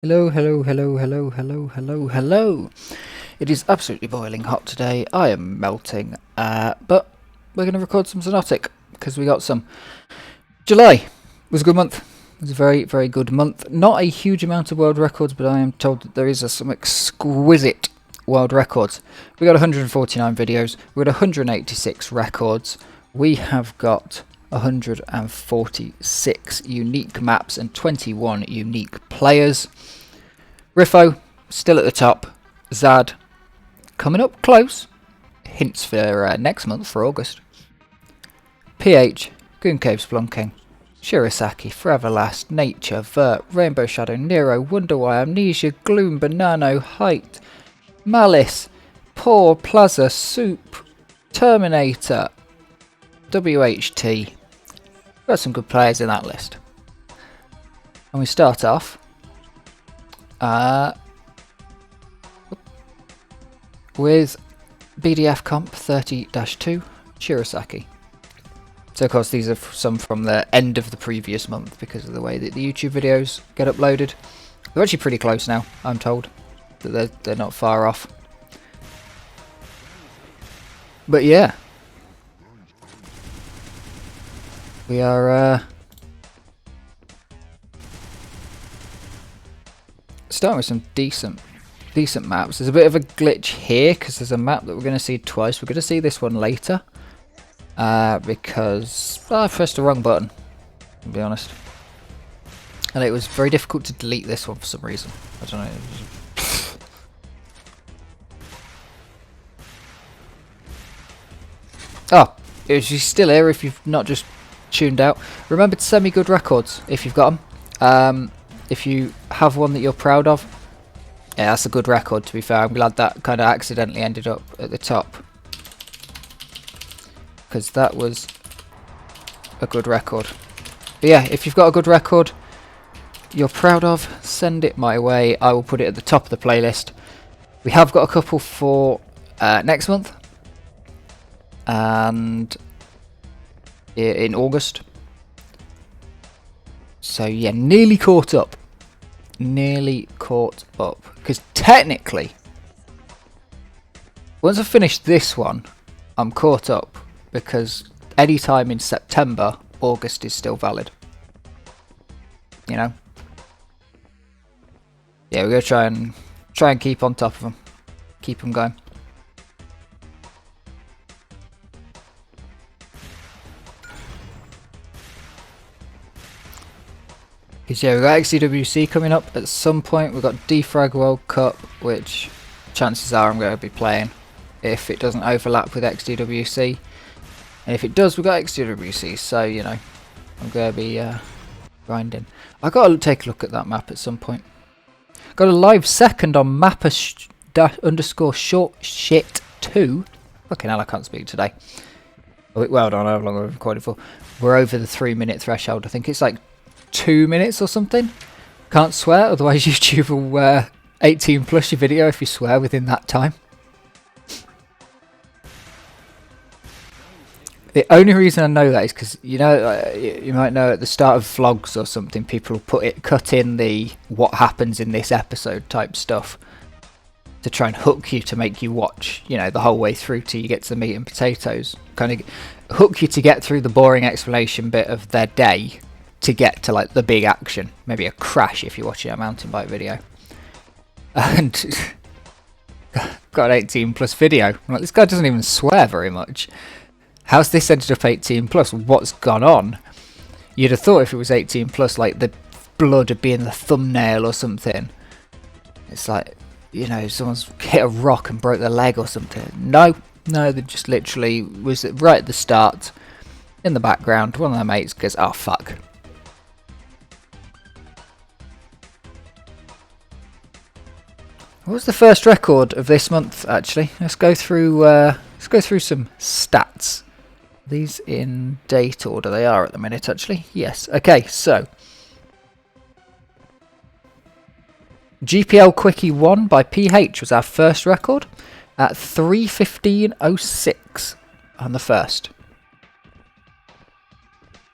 Hello, hello, hello, hello, hello, hello, hello. It is absolutely boiling hot today. I am melting, but we're going to record some Xonotic because we got some. July was a good month. It was a very, very good month. Not a huge amount of world records, but I am told that there is some exquisite world records. We got 149 videos. We got 186 records. We have got 146 unique maps and 21 unique players. Riffo still at the top. Zad coming up close. Hints for next month, for August. PH, Goon Cave Splunking, Shirasaki, Forever Last, Nature, Vert, Rainbow Shadow, Nero, Wonderwire, Amnesia, Gloom, Banano, Height, Malice, Poor, Plaza, Soup, Terminator, WHT. Got some good players in that list. And we start off with BDF Comp 30-2, Shirasaki. So of course these are some from the end of the previous month because of the way that the YouTube videos get uploaded. They're actually pretty close now, I'm told. That they're not far off. But yeah. We are starting with some decent maps. There's a bit of a glitch here because there's a map that we're going to see twice. We're going to see this one later because I pressed the wrong button, to be honest. And it was very difficult to delete this one for some reason. I don't know. Oh, she's still here if you've not just tuned out. Remember to send me good records if you've got them. If you have one that you're proud of, yeah, that's a good record, to be fair. I'm glad that kind of accidentally ended up at the top, because that was a good record. But yeah, if you've got a good record you're proud of, send it my way. I will put it at the top of the playlist. We have got a couple for next month and in August. So yeah, nearly caught up. Because technically, once I finish this one, I'm caught up. Because any time in September, August is still valid. You know? Yeah, we're gonna try and keep on top of them. Keep them going. Because yeah, we've got XCWC coming up at some point. We've got Defrag World Cup, which chances are I'm going to be playing if it doesn't overlap with XDWC. And if it does, we've got XDWC, so you know, I'm going to be grinding. I've got to take a look at that map at some point. Got a live second on mapper_short_shit2. Fucking hell, I can't speak today. Oh, well done, how long have I recorded for? We're over the 3-minute threshold. I think it's like 2 minutes or something. Can't swear, otherwise YouTube will 18 plus your video if you swear within that time. The only reason I know that is because, you know, you might know at the start of vlogs or something, people will cut in the what happens in this episode type stuff to try and hook you to make you watch, you know, the whole way through till you get to the meat and potatoes. Kind of hook you to get through the boring explanation bit of their day to get to like the big action. Maybe a crash if you're watching a mountain bike video. And got an 18 plus video. I'm like, this guy doesn't even swear very much. How's this ended up 18 plus? What's gone on? You'd have thought if it was 18 plus, like the blood would be in the thumbnail or something. It's like, you know, someone's hit a rock and broke their leg or something. No, they just literally was right at the start. In the background, one of their mates goes, oh fuck. What was the first record of this month, actually? Let's go through some stats. These in date order they are at the minute, actually. Yes. Okay, so GPL Quickie 1 by PH was our first record at 3:15:06 on the first.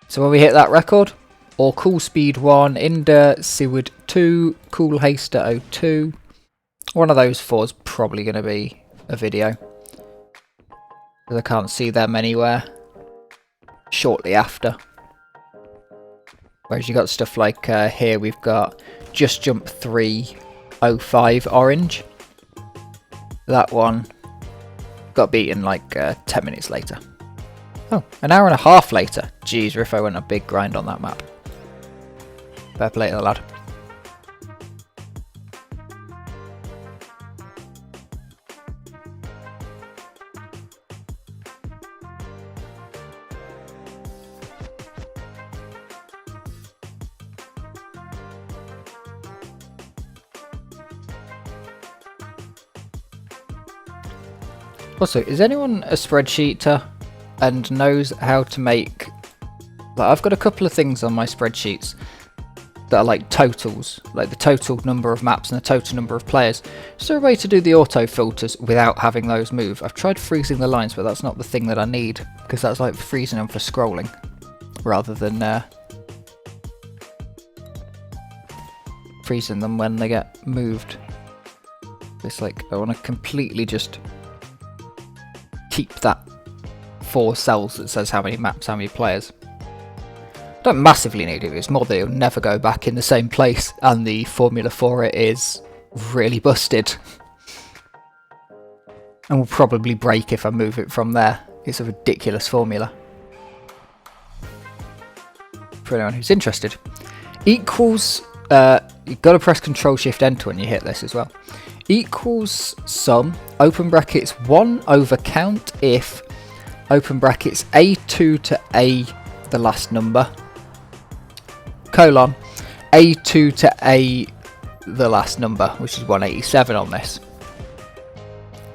So when we hit that record, or Cool Speed 1, Inder Seward 2, Cool Haster 02. One of those four is probably going to be a video, because I can't see them anywhere shortly after. Whereas you got stuff like here we've got Just Jump 305 Orange. That one got beaten like 10 minutes later. Oh, an hour and a half later. Jeez, Riffo went a big grind on that map. Fair play to the lad. Also, is anyone a spreadsheeter and knows how to make... Like, I've got a couple of things on my spreadsheets that are like totals, like the total number of maps and the total number of players. Is there a way to do the auto filters without having those move? I've tried freezing the lines, but that's not the thing that I need, because that's like freezing them for scrolling rather than freezing them when they get moved. It's like I want to completely just keep that 4 cells that says how many maps, how many players. Don't massively need it, it's more that it'll never go back in the same place, and the formula for it is really busted. And will probably break if I move it from there. It's a ridiculous formula. For anyone who's interested. Equals, you've got to press Ctrl-Shift-Enter when you hit this as well. Equals sum, open brackets 1 over count if, open brackets A2 to A, the last number, colon, A2 to A, the last number, which is 187 on this.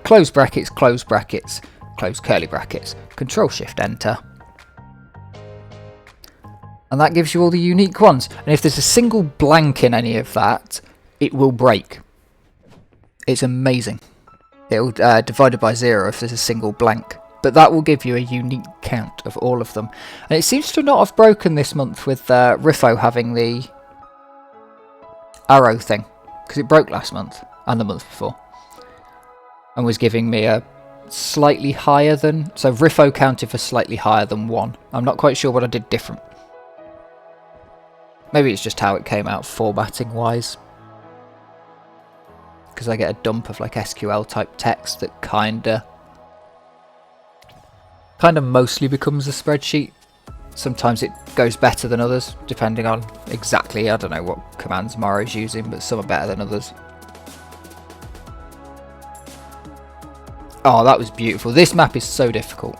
Close brackets, close curly brackets, Ctrl-Shift-Enter. And that gives you all the unique ones. And if there's a single blank in any of that, it will break. It's amazing. It'll divided by 0 if there's a single blank. But that will give you a unique count of all of them. And it seems to not have broken this month with Riffo having the arrow thing. Because it broke last month and the month before. And was giving me a slightly higher than... So Riffo counted for slightly higher than 1. I'm not quite sure what I did different. Maybe it's just how it came out formatting wise. Because I get a dump of like SQL type text that kinda mostly becomes a spreadsheet. Sometimes it goes better than others, depending on exactly, I don't know what commands Maro's using, but some are better than others. Oh, that was beautiful. This map is so difficult.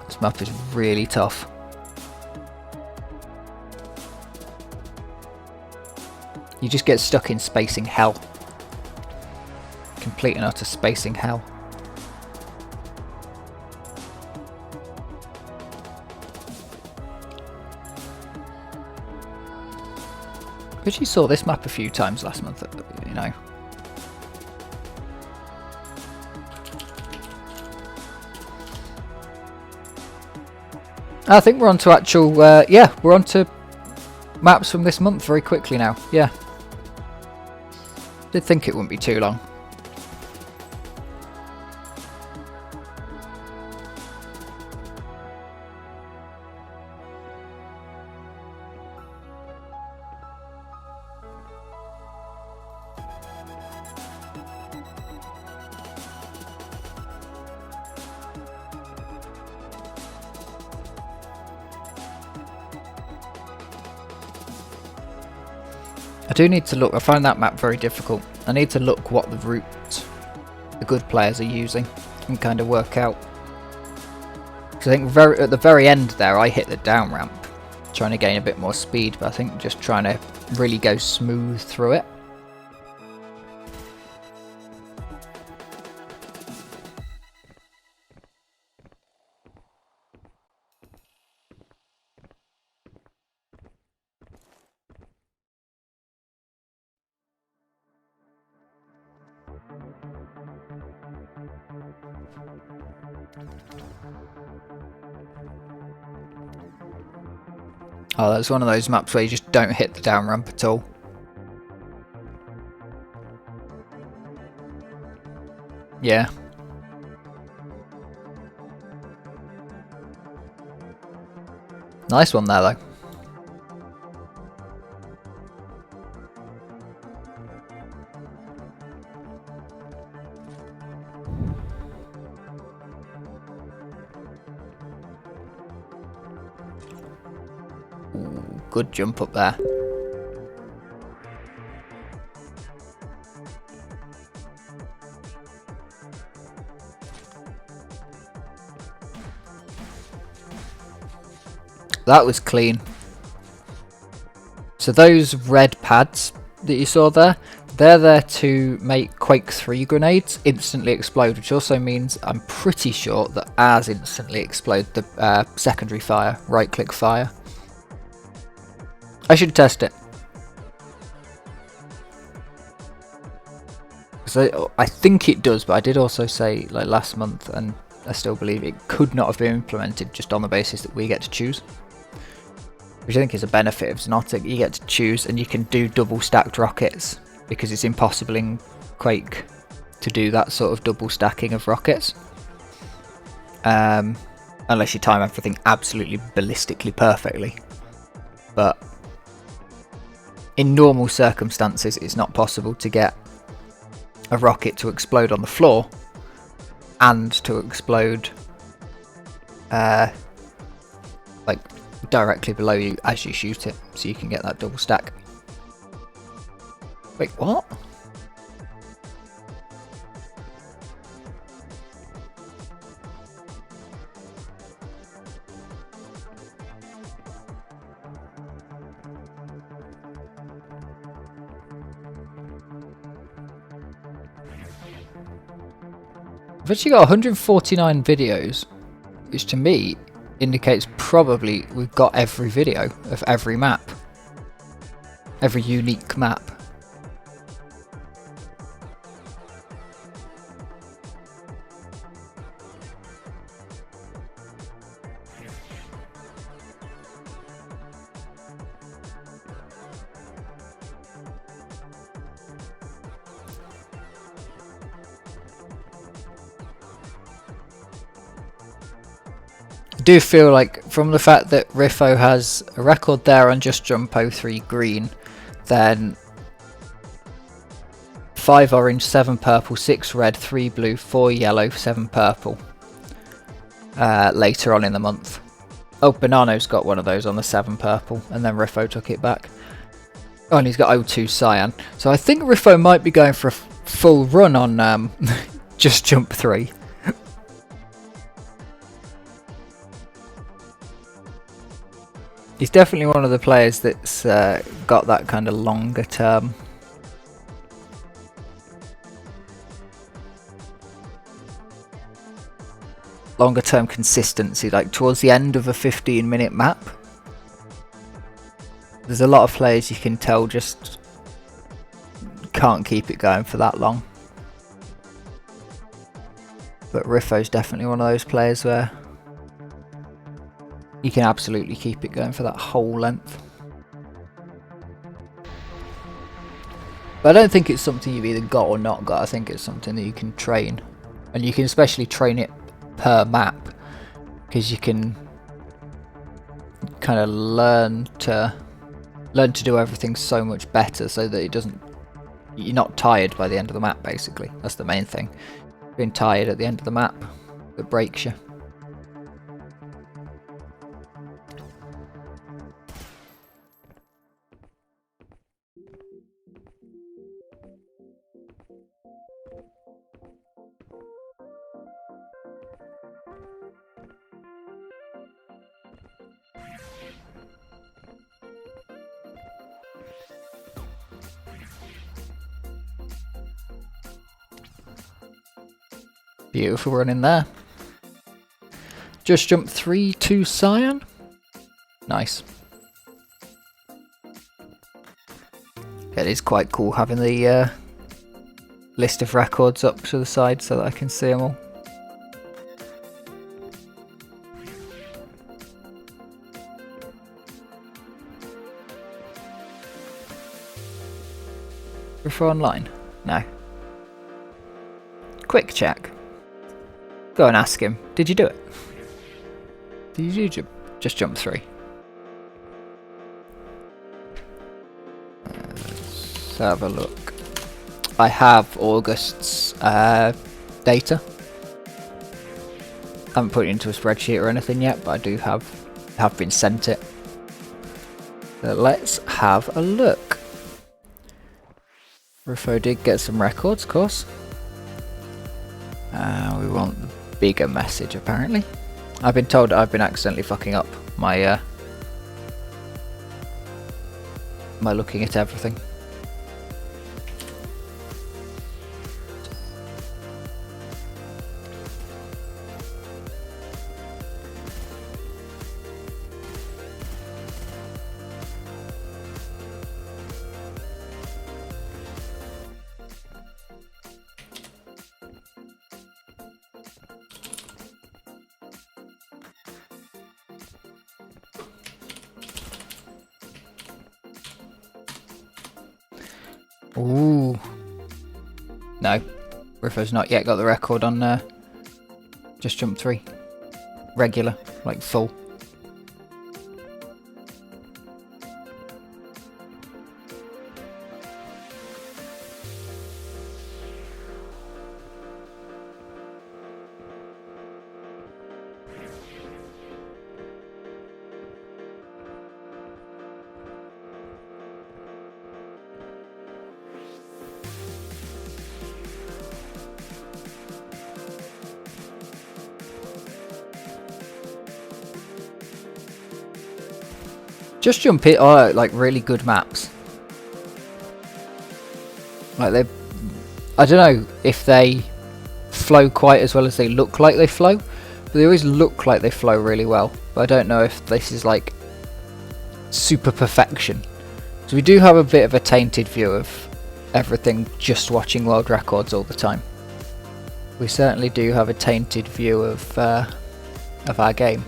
This map is really tough. You just get stuck in spacing hell. Complete and utter spacing hell. I actually saw this map a few times last month, you know. I think we're on to actual, yeah, we're on to maps from this month very quickly now, yeah. Did think it wouldn't be too long. I do need to look, I find that map very difficult. I need to look what the route the good players are using and kind of work out. Because I think at the very end there I hit the down ramp, trying to gain a bit more speed, but I think just trying to really go smooth through it. Oh, that's one of those maps where you just don't hit the down ramp at all. Yeah. Nice one there, though. Ooh, good jump up there. That was clean. So those red pads that you saw there, they're there to make Quake 3 grenades instantly explode, which also means I'm pretty sure that ours instantly explode the secondary fire, right click fire. I should test it. So I think it does, but I did also say like last month, and I still believe it could not have been implemented just on the basis that we get to choose. Which I think is a benefit of Xonotic. You get to choose and you can do double stacked rockets, because it's impossible in Quake to do that sort of double stacking of rockets. Unless you time everything absolutely ballistically perfectly. But in normal circumstances it's not possible to get a rocket to explode on the floor and to explode like directly below you as you shoot it, so you can get that double stack. Wait, what? I've actually got 149 videos, which to me indicates probably we've got every video of every map. Every unique map. I do feel like, from the fact that Riffo has a record there on Just Jump 03 green, then 5 orange, 7 purple, 6 red, 3 blue, 4 yellow, 7 purple later on in the month. Oh, Banano's got one of those on the 7 purple, and then Riffo took it back. Oh, and he's got 02 cyan. So I think Riffo might be going for a full run on Just Jump 3. He's definitely one of the players that's got that kind of longer term. Longer term consistency, like towards the end of a 15-minute map. There's a lot of players you can tell just can't keep it going for that long. But Riffo's definitely one of those players where you can absolutely keep it going for that whole length. But I don't think it's something you've either got or not got. I think it's something that you can train. And you can especially train it per map, because you can kind of learn to do everything so much better, so that it doesn't, you're not tired by the end of the map. Basically, that's the main thing. Being tired at the end of the map that breaks you. Beautiful run in there. Just Jump 3 to cyan. Nice. It is quite cool having the list of records up to the side so that I can see them all. Refer online? No. Quick check. Go and ask him. Did you do it? Did you just jump 3? Let's have a look. I have August's data. I haven't put it into a spreadsheet or anything yet, but I do have been sent it. So let's have a look. Rufo did get some records, of course. We want the bigger message, apparently. I've been told I've been accidentally fucking up my my looking at everything. Ooh. No. Rufo's not yet got the record on Just Jump 3. Regular, like full. Just Jump It are like really good maps. Like they, I don't know if they flow quite as well as they look like they flow, but they always look like they flow really well. But I don't know if this is like super perfection. So we do have a bit of a tainted view of everything just watching world records all the time. We certainly do have a tainted view of our game.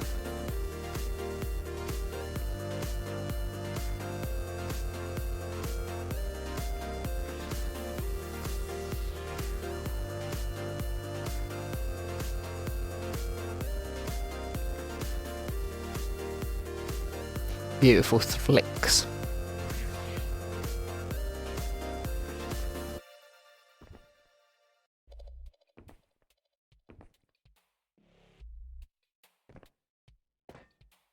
Beautiful flicks.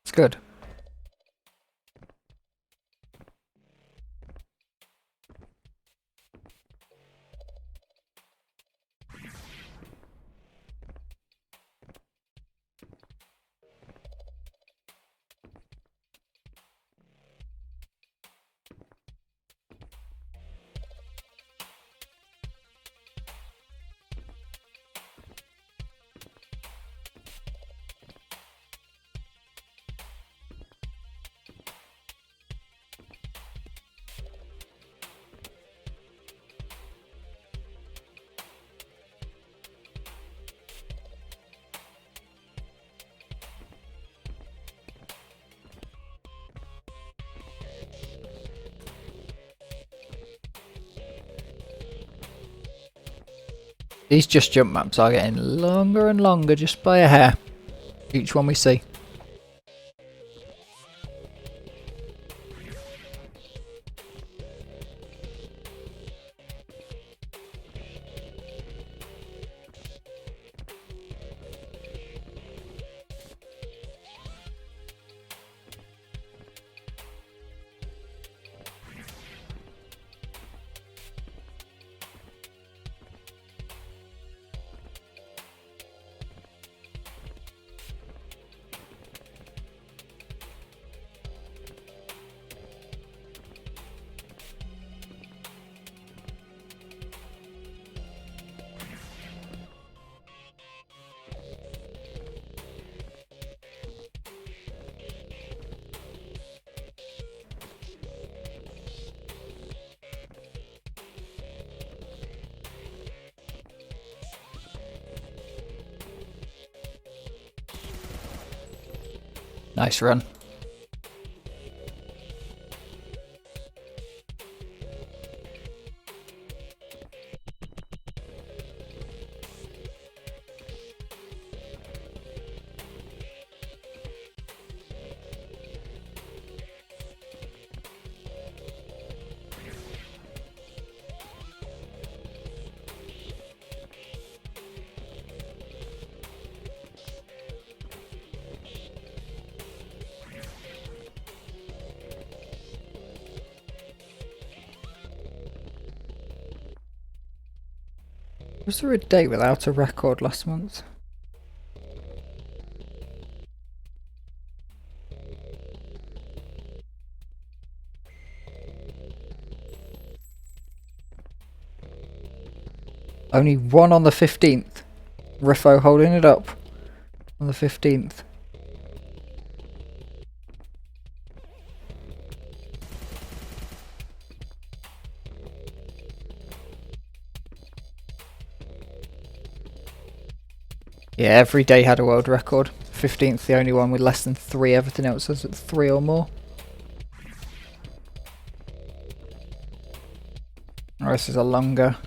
It's good. These Just Jump maps are getting longer and longer just by a hair. Each one we see. Nice run. Was there a day without a record last month? Only one on the 15th. Riffo holding it up on the 15th. Yeah, every day had a world record. 15th the only one with less than 3, everything else was at 3 or more. Oh, this is a longer.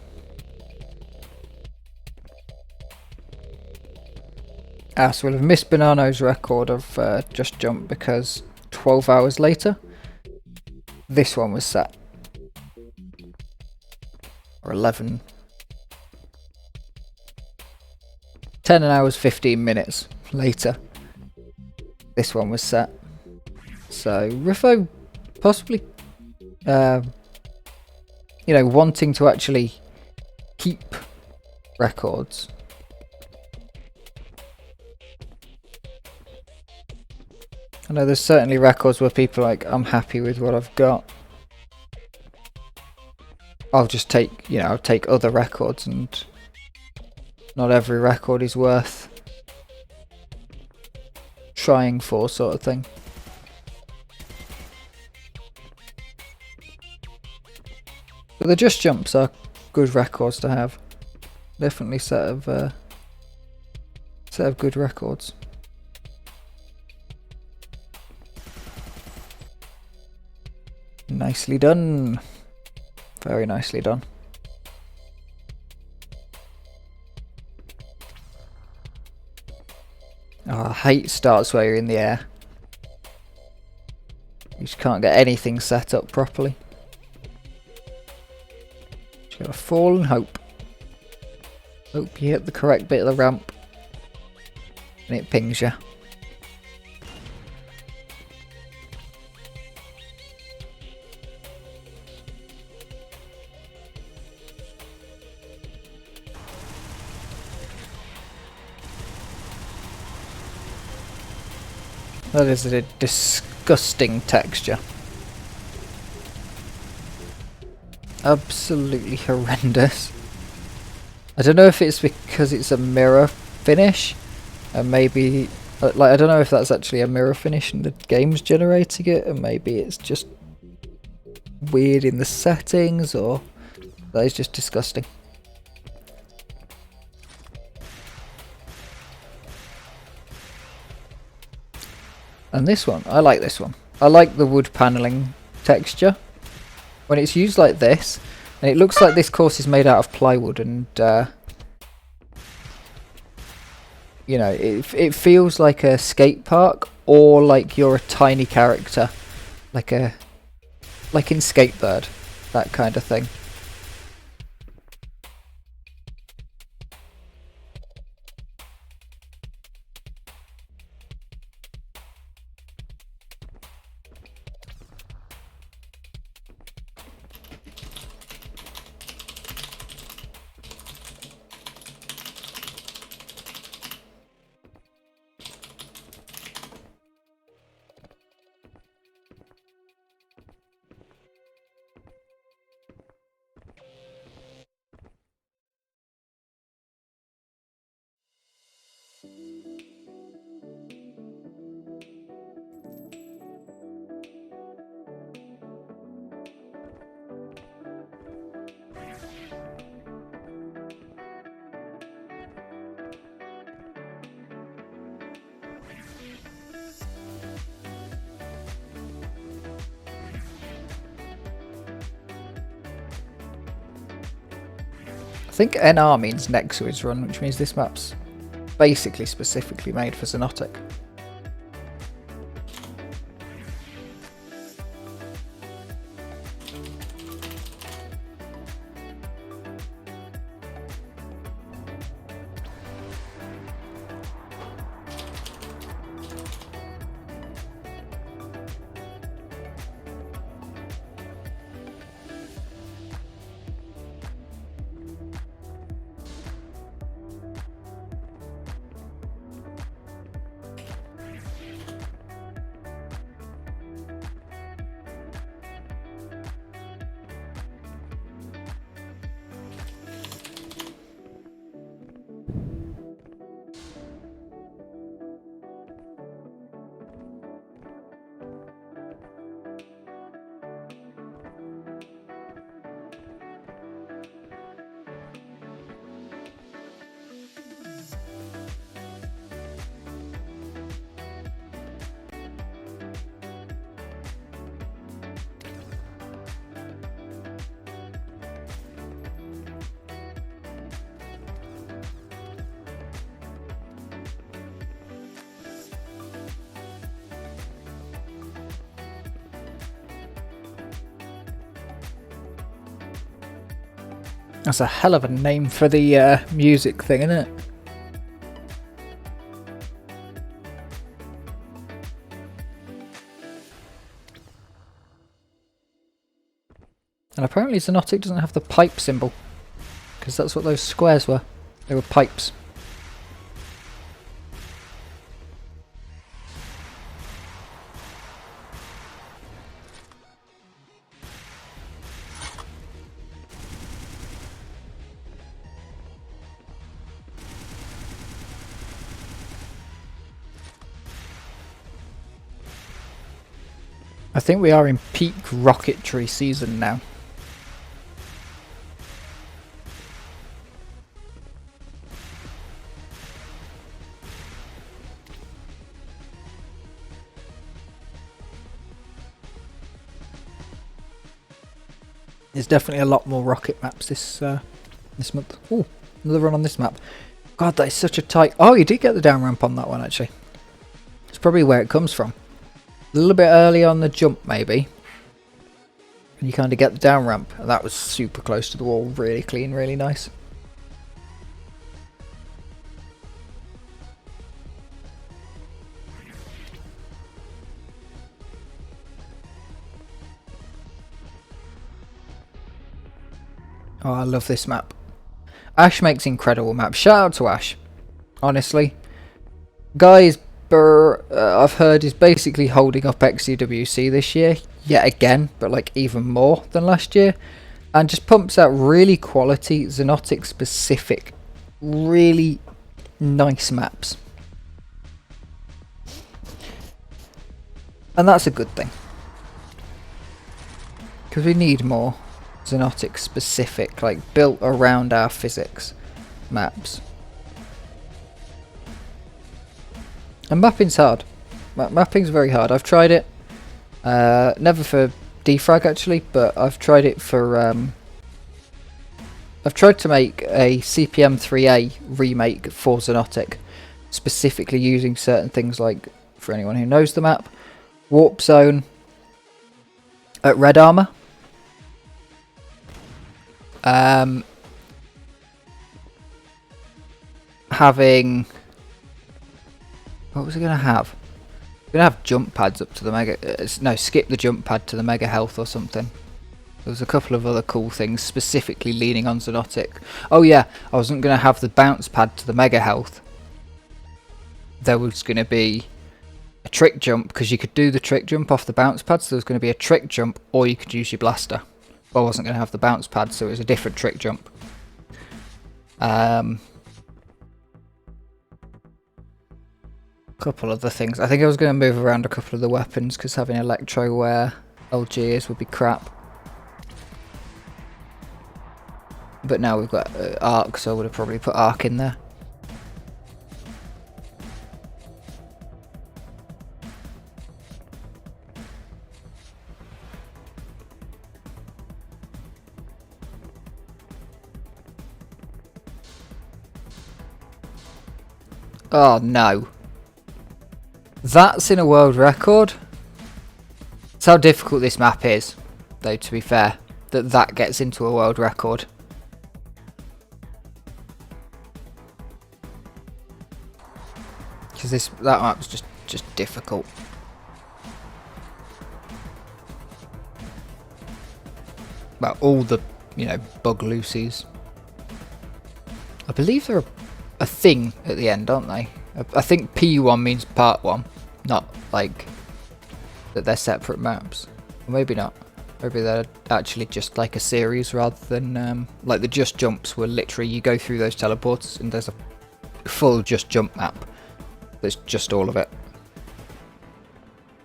So we'll have missed Banano's record of Just Jump because 12 hours later, this one was set. Or 11. 10 hours 15 minutes later, this one was set. So Riffo possibly, you know, wanting to actually keep records. I know there's certainly records where people are like, I'm happy with what I've got. I'll just take, you know, I'll take other records, and not every record is worth trying for, sort of thing. But the Just Jumps are good records to have. Definitely set of good records. Nicely done. Very nicely done. Oh, I hate starts where you're in the air. You just can't get anything set up properly. Just gotta fall and hope. Hope you hit the correct bit of the ramp and it pings you. That is a disgusting texture. Absolutely horrendous. I don't know if it's because it's a mirror finish, and maybe, like, I don't know if that's actually a mirror finish and the game's generating it, and maybe it's just weird in the settings, or that is just disgusting. And this one, I like this one. I like the wood paneling texture. When it's used like this, and it looks like this course is made out of plywood, and you know, it feels like a skate park, or like you're a tiny character, like in Skatebird, that kind of thing. I think NR means next to his run, which means this map's basically specifically made for Xonotic. That's a hell of a name for the music thing, isn't it? And apparently Xonotic doesn't have the pipe symbol, because that's what those squares were. They were pipes. I think we are in peak rocketry season now. There's definitely a lot more rocket maps this month. Oh, another run on this map. God, that is such a tight... Oh, you did get the down ramp on that one, actually. It's probably where it comes from. A little bit early on the jump, maybe. And you kind of get the down ramp. And that was super close to the wall. Really clean, really nice. Oh, I love this map. Ash makes incredible maps. Shout out to Ash. Honestly. Guys, I've heard is basically holding up XCWC this year. Yet again, but like even more than last year. And just pumps out really quality, Xonotic specific, really nice maps. And that's a good thing. Because we need more Xonotic specific, like built around our physics maps. And mapping's hard. Mapping's very hard. I've tried it. Never for defrag actually, but I've tried it for... I've tried to make a CPM 3A remake for Xonotic, specifically using certain things like, for anyone who knows the map, Warp Zone at Red Armor. Having... What was it going to have? Going to have jump pads up to the mega... no, skip the jump pad to the mega health or something. There was a couple of other cool things specifically leaning on Xonotic. Oh yeah, I wasn't going to have the bounce pad to the mega health. There was going to be a trick jump, because you could do the trick jump off the bounce pad, so there was going to be a trick jump, or you could use your blaster. But I wasn't going to have the bounce pad, so it was a different trick jump. Couple other things. I think I was going to move around a couple of the weapons, because having electro where LGs would be crap. But now we've got arc, so I would have probably put arc in there. Oh no. That's in a world record? That's how difficult this map is, though, to be fair. That gets into a world record. Because that map's just difficult. Well, all the, you know, bug loosies. I believe they're a thing at the end, aren't they? I think P1 means part 1, not like that they're separate maps. Or maybe not. Maybe they're actually just like a series rather than like the just jumps were literally you go through those teleports and there's a full just jump map. That's just all of it.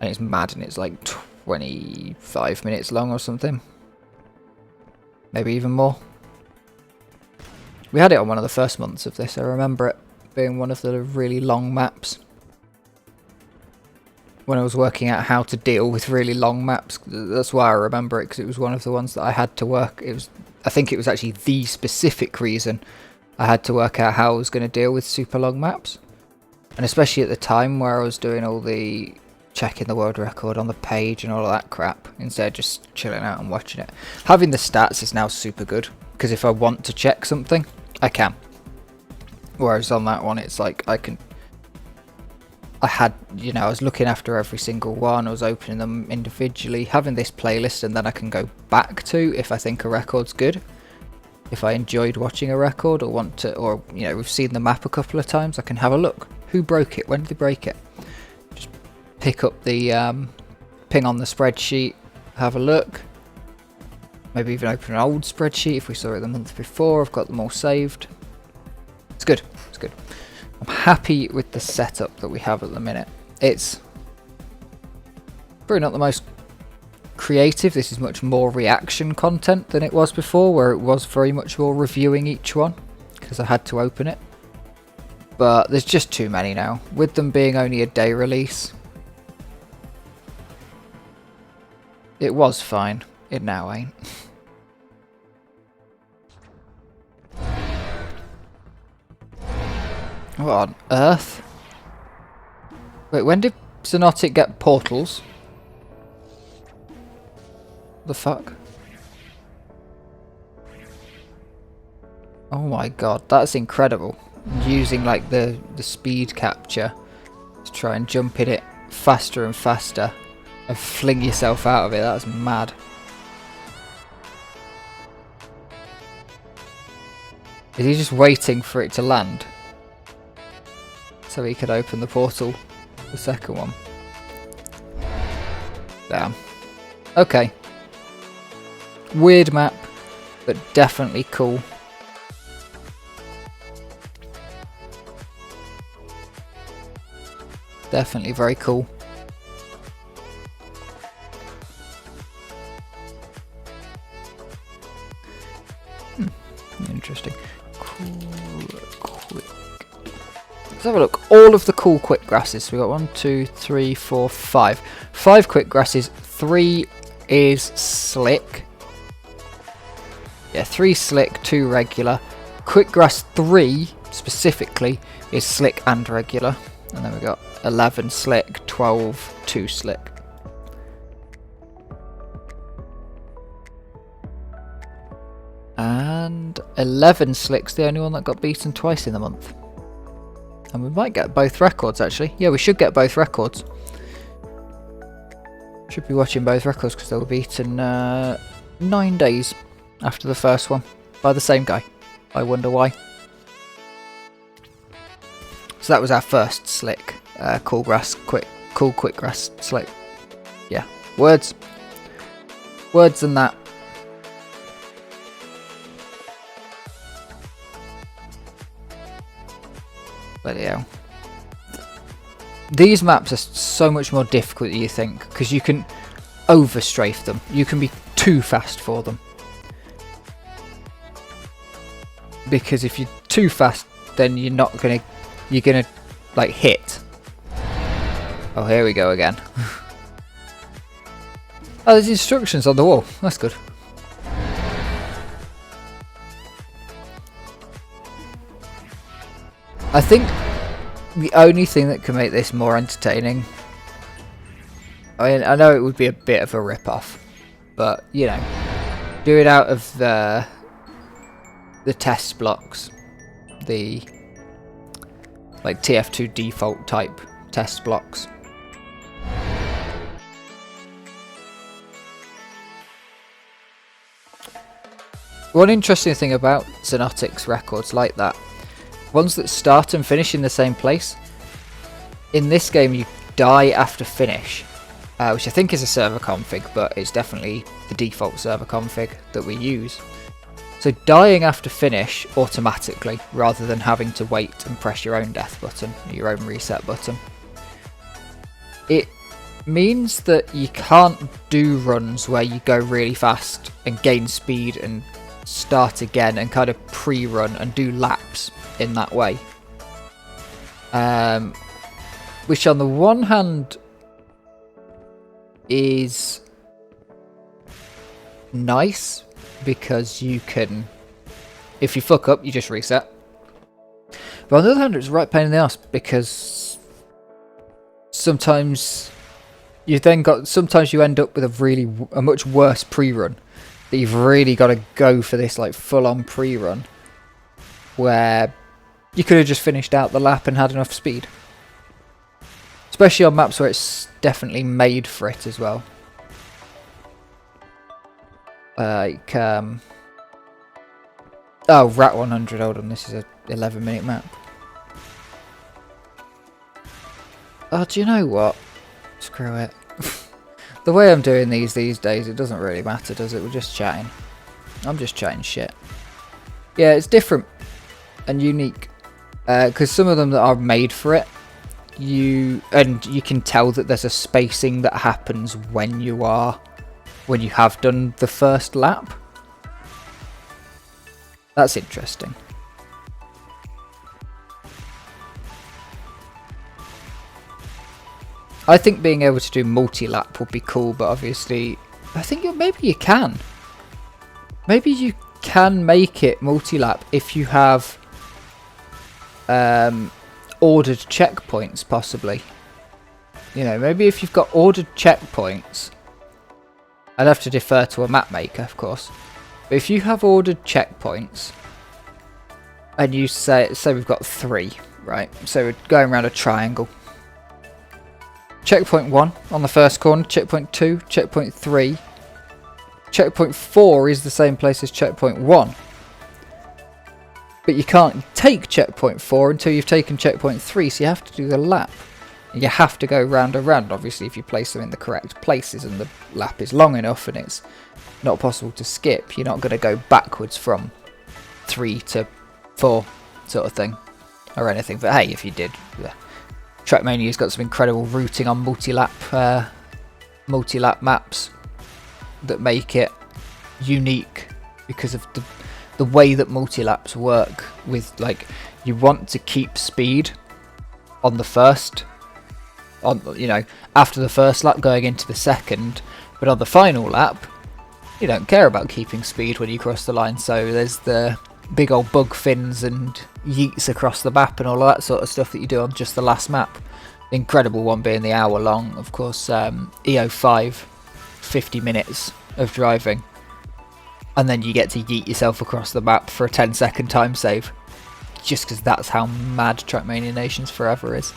And it's mad, and it's like 25 minutes long or something. Maybe even more. We had it on one of the first months of this, I remember it being one of the really long maps. When I was working out how to deal with really long maps, that's why I remember it, because it was one of the ones that I had to work. I think it was actually the specific reason I had to work out how I was going to deal with super long maps. And especially at the time where I was doing all the checking the world record on the page and all of that crap, instead of just chilling out and watching it. Having the stats is now super good, because if I want to check something, I can. Whereas on that one, it's like I had, you know, I was looking after every single one, I was opening them individually, having this playlist, and then I can go back to if I think a record's good. If I enjoyed watching a record or want to, or, you know, we've seen the map a couple of times, I can have a look. Who broke it? When did they break it? Just pick up the ping on the spreadsheet, have a look. Maybe even open an old spreadsheet if we saw it the month before. I've got them all saved. It's good. It's good. I'm happy with the setup that we have at the minute. It's probably not the most creative. This is much more reaction content than it was before, where it was very much more reviewing each one because I had to open it. But there's just too many now. With them being only a day release, it was fine. It now ain't. What on earth? Wait, when did Xonotic get portals? The fuck? Oh my god, that's incredible. Using like the speed capture to try and jump in it faster and faster and fling yourself out of it. That's mad. Is he just waiting for it to land so he could open the portal, the second one? Damn. Okay. Weird map, but definitely cool. Definitely very cool. Interesting. Quick. Let's have a look. All of the cool quick grasses. So we got 1, 2, 3, 4, 5. 5 quick grasses. 3 is slick. Yeah, 3 slick, 2 regular. Quick grass 3 specifically is slick and regular. And then we got 11 slick, 12 2 slick. And 11 slick's the only one that got beaten twice in the month. And we might get both records actually. Yeah, we should get both records. Should be watching both records because they were beaten 9 days after the first one by the same guy. I wonder why. So that was our first slick, cool quick grass slick. Yeah, words and that. But yeah, these maps are so much more difficult than you think because you can overstrafe them. You can be too fast for them. Because if you're too fast, then you're gonna like hit. Oh, here we go again. Oh, there's instructions on the wall. That's good. I think the only thing that can make this more entertaining, I mean, I know it would be a bit of a rip-off, but you know, do it out of the test blocks, the like TF2 default type test blocks. One interesting thing about Xonotic's records like that, ones that start and finish in the same place, in this game you die after finish, which I think is a server config, but it's definitely the default server config that we use. So dying after finish automatically, rather than having to wait and press your own death button, your own reset button. It means that you can't do runs where you go really fast and gain speed and start again and kind of pre-run and do laps in that way. Which on the one hand is nice, because you can, if you fuck up, you just reset. But on the other hand, it's a right pain in the ass, because sometimes you end up with a much worse pre-run that you've really got to go for this like full-on pre-run, where you could have just finished out the lap and had enough speed. Especially on maps where it's definitely made for it as well. Like, oh, Rat 100, hold on, this is a 11-minute map. Oh, do you know what? Screw it. The way I'm doing these days, it doesn't really matter, does it? We're just chatting. I'm just chatting shit. Yeah, it's different and unique. Because some of them that are made for it, you can tell that there's a spacing that happens when you have done the first lap. That's interesting. I think being able to do multi-lap would be cool, but obviously I think maybe you can. Maybe you can make it multi-lap if you have ordered checkpoints, possibly. You know, maybe if you've got ordered checkpoints, I'd have to defer to a map maker, of course. But if you have ordered checkpoints, and you say we've got 3, right? So we're going around a triangle. Checkpoint 1 on the first corner, checkpoint 2, checkpoint 3. Checkpoint 4 is the same place as checkpoint 1. But you can't take checkpoint 4 until you've taken checkpoint 3, so you have to do the lap. You have to go round and round, obviously, if you place them in the correct places and the lap is long enough and it's not possible to skip. You're not going to go backwards from 3 to 4 sort of thing or anything. But hey, if you did, yeah. Trackmania's got some incredible routing on multi-lap maps that make it unique because of the way that multi-laps work. With like, you want to keep speed on the first, after the first lap going into the second, but on the final lap you don't care about keeping speed when you cross the line. So there's the big old bug fins and yeets across the map and all of that sort of stuff that you do on just the last map. The incredible one being the hour long, of course, EO5, 50 minutes of driving, and then you get to yeet yourself across the map for a 10-second time save, just because that's how mad Trackmania Nations Forever is.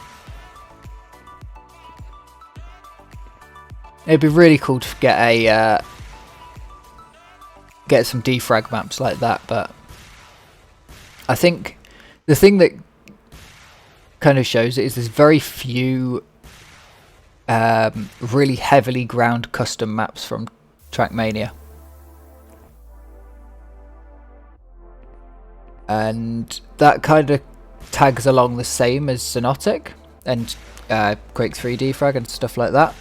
It'd be really cool to get some defrag maps like that, but I think the thing that kind of shows it is there's very few really heavily ground custom maps from Trackmania, and that kind of tags along the same as Xonotic and Quake 3 defrag and stuff like that,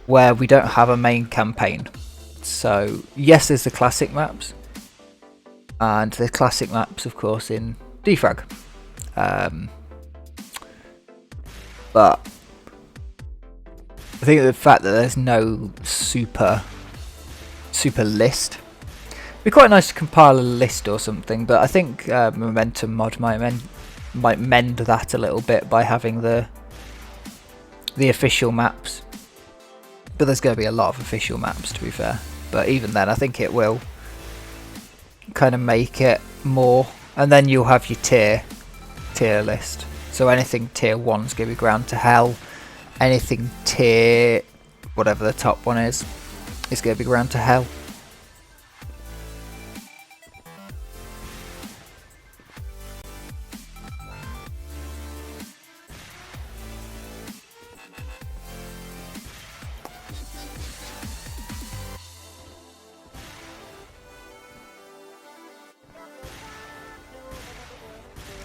where we don't have a main campaign. So yes, there's the classic maps, and the classic maps of course in defrag, but I think the fact that there's no super list, it'd be quite nice to compile a list or something, but I think Momentum Mod might mend that a little bit by having the official maps. But there's going to be a lot of official maps, to be fair. But even then, I think it will kind of make it more. And then you'll have your tier list. So anything tier 1's going to be ground to hell. Anything tier, whatever the top one is going to be ground to hell.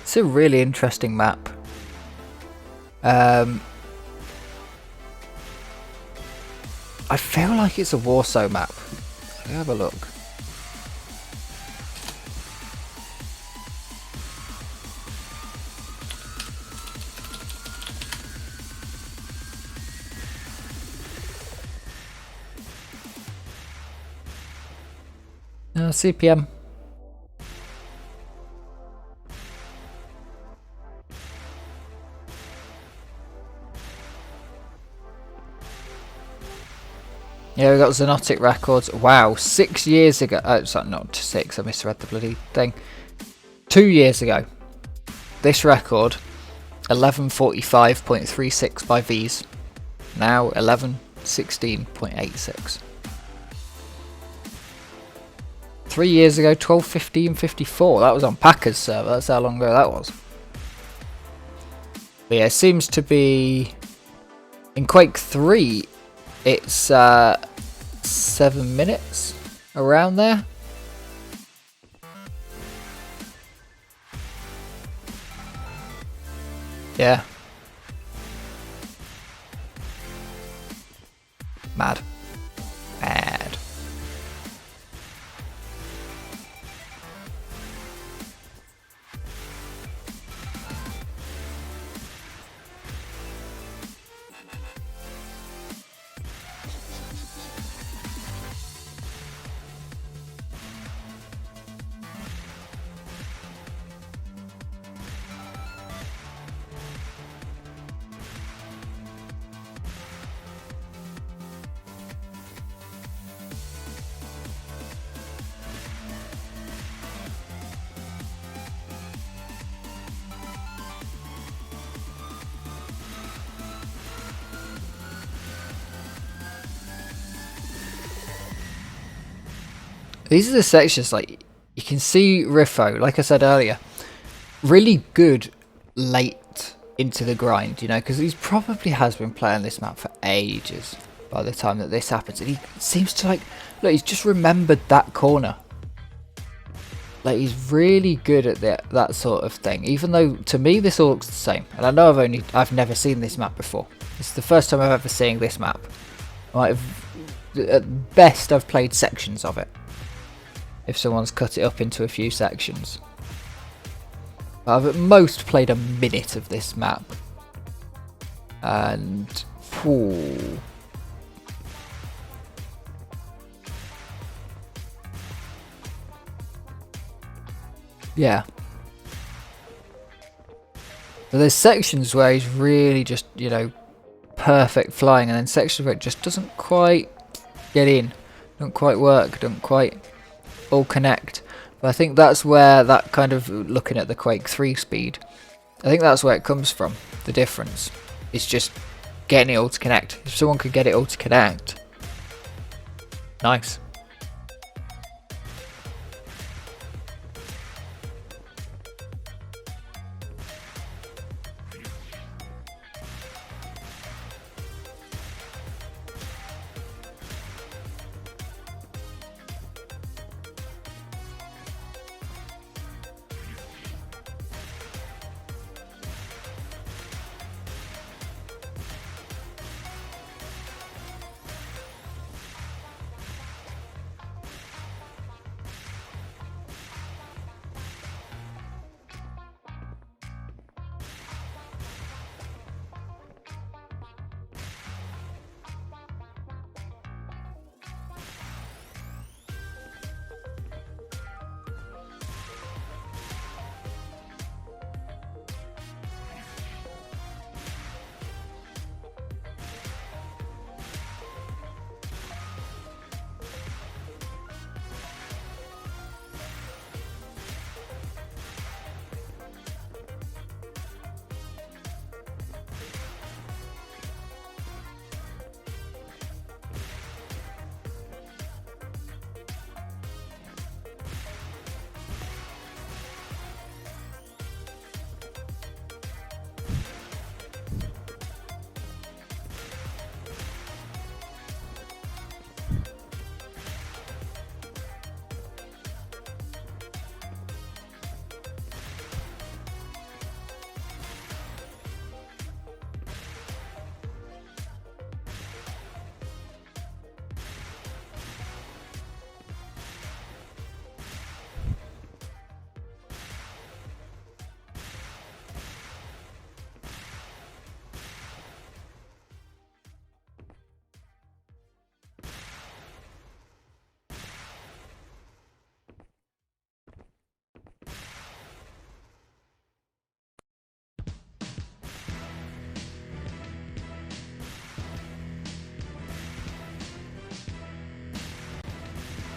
It's a really interesting map. I feel like it's a Warsaw map. Let me have a look. CPM. Yeah, we got Xonotic records. Wow, 6 years ago. Oh, sorry, not 6. I misread the bloody thing. 2 years ago. This record, 1145.36 by V's. Now 1116.86. 3 years ago, 1215.54. That was on Packers server. That's how long ago that was. But yeah, it seems to be in Quake 3. It's 7 minutes around there. Yeah. Mad. Mad. These are the sections, like, you can see Riffo, like I said earlier, really good late into the grind, you know, because he probably has been playing this map for ages by the time that this happens. And he seems to, like, look, he's just remembered that corner. Like, he's really good at that sort of thing, even though to me this all looks the same. And I know I've never seen this map before. It's the first time I've ever seen this map. At best, I've played sections of it, if someone's cut it up into a few sections. I've at most played a minute of this map. And... Ooh. Yeah. But there's sections where he's really just, you know, perfect flying, and then sections where it just doesn't quite get in. Don't quite work, don't quite all connect. But I think that's where that kind of, looking at the Quake 3 speed, I think that's where it comes from. The difference. It's just getting it all to connect. If someone could get it all to connect, nice.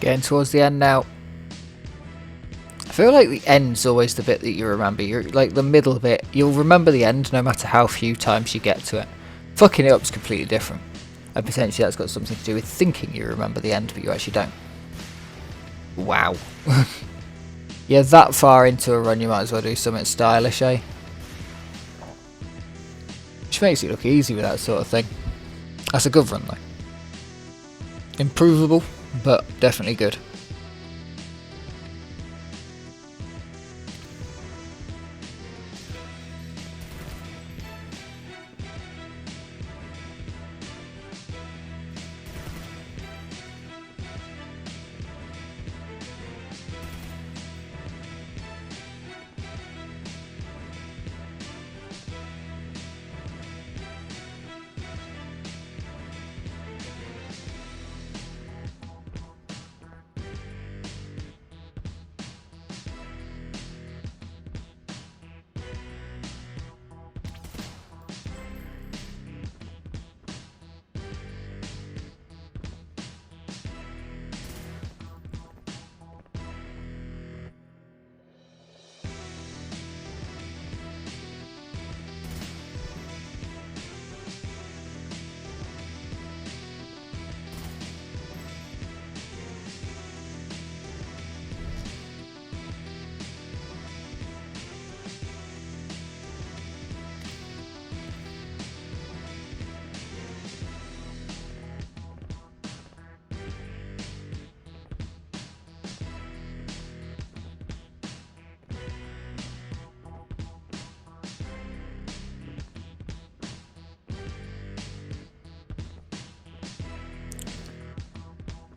Getting towards the end now. I feel like the end's always the bit that you remember. You're like the middle bit. You'll remember the end no matter how few times you get to it. Fucking it up's completely different. And potentially that's got something to do with thinking you remember the end, but you actually don't. Wow. Yeah, that far into a run you might as well do something stylish, eh? Which makes it look easy with that sort of thing. That's a good run though. Improvable, but definitely good.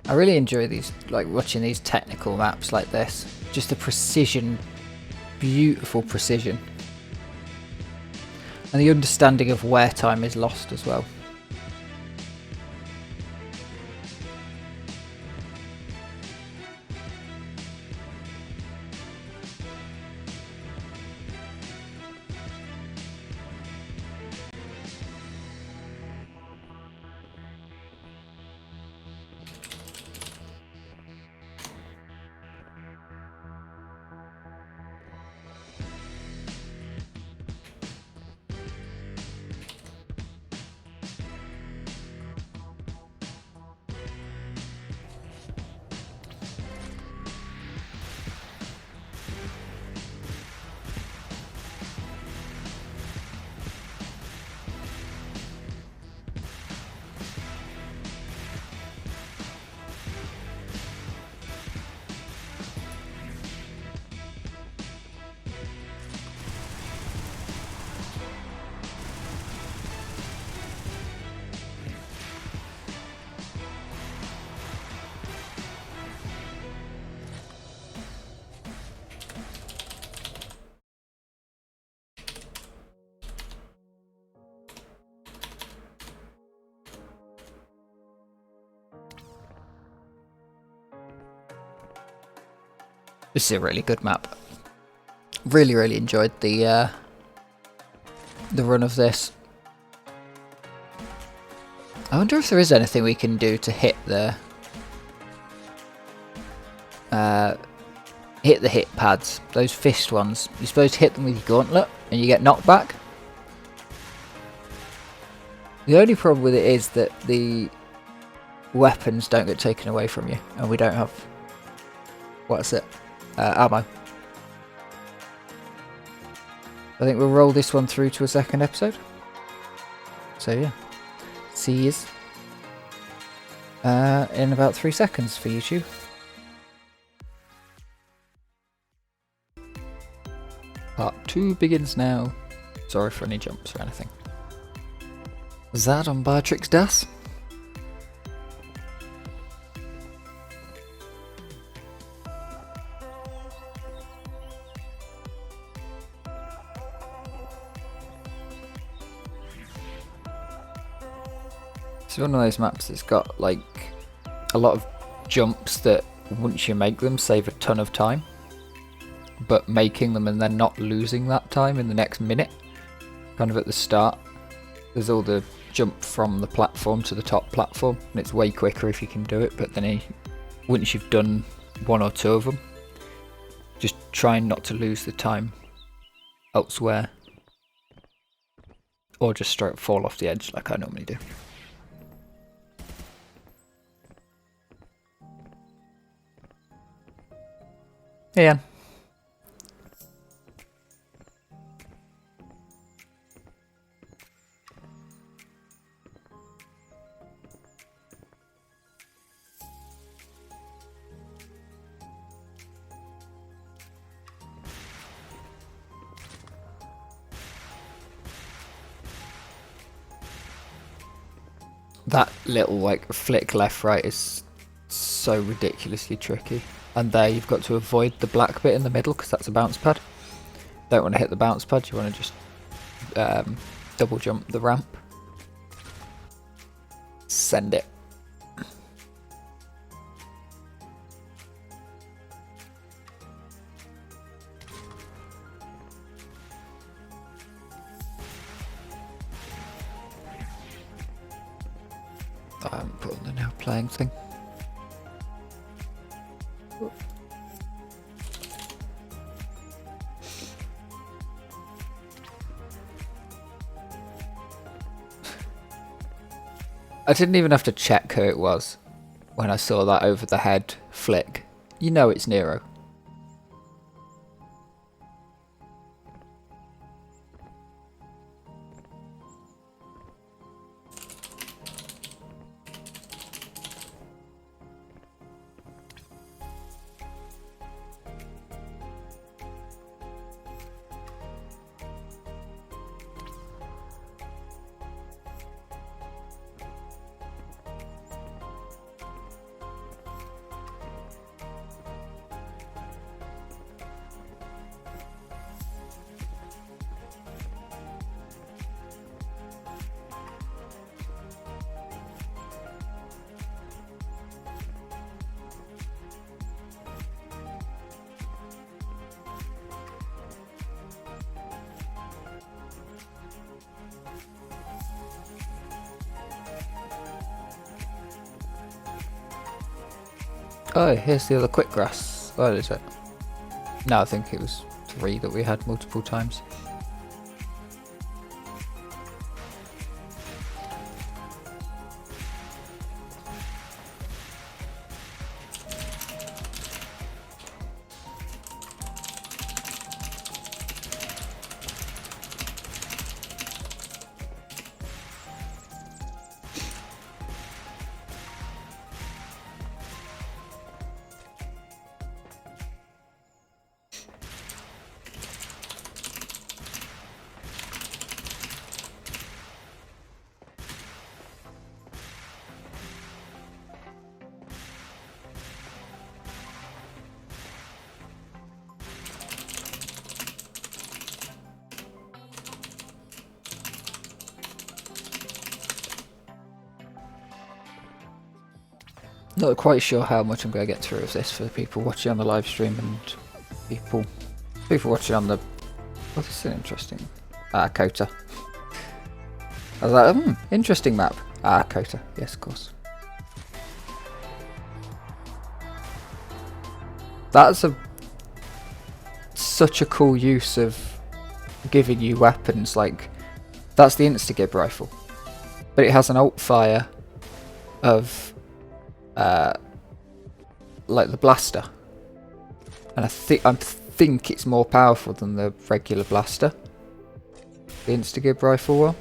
I really enjoy these, like watching these technical maps like this. Just the precision, beautiful precision. And the understanding of where time is lost as well. This is a really good map. Really enjoyed the run of this. I wonder if there is anything we can do to hit the hit pads, those fist ones. You're supposed to hit them with your gauntlet and you get knocked back. The only problem with it is that the weapons don't get taken away from you, and we don't have, what's it, ammo. I think we'll roll this one through to a second episode. So yeah, see yous in about 3 seconds for YouTube. Part 2 begins now. Sorry for any jumps or anything. That on Beatrix Das. It's one of those maps that's got like a lot of jumps that once you make them save a ton of time, but making them and then not losing that time in the next minute, kind of at the start. There's all the jump from the platform to the top platform, and it's way quicker if you can do it, but then once you've done one or two of them, just trying not to lose the time elsewhere, or just straight fall off the edge like I normally do. Yeah. That little like flick left right is so ridiculously tricky. And there you've got to avoid the black bit in the middle because that's a bounce pad. Don't want to hit the bounce pad, you want to just double jump the ramp. Send it. I haven't put on the now playing thing. I didn't even have to check who it was when I saw that over the head flick. You know it's Nero. Oh, here's the other quick grass. What is it? No, I think it was 3 that we had multiple times. Not quite sure how much I'm going to get through of this for the people watching on the live stream and people watching on the... Oh, this is interesting. Kota. I was like, interesting map. Kota. Yes, of course. That's such a cool use of giving you weapons. Like, that's the Instagib rifle. But it has an alt fire of... like the blaster, and I think it's more powerful than the regular blaster, the Instagib rifle one,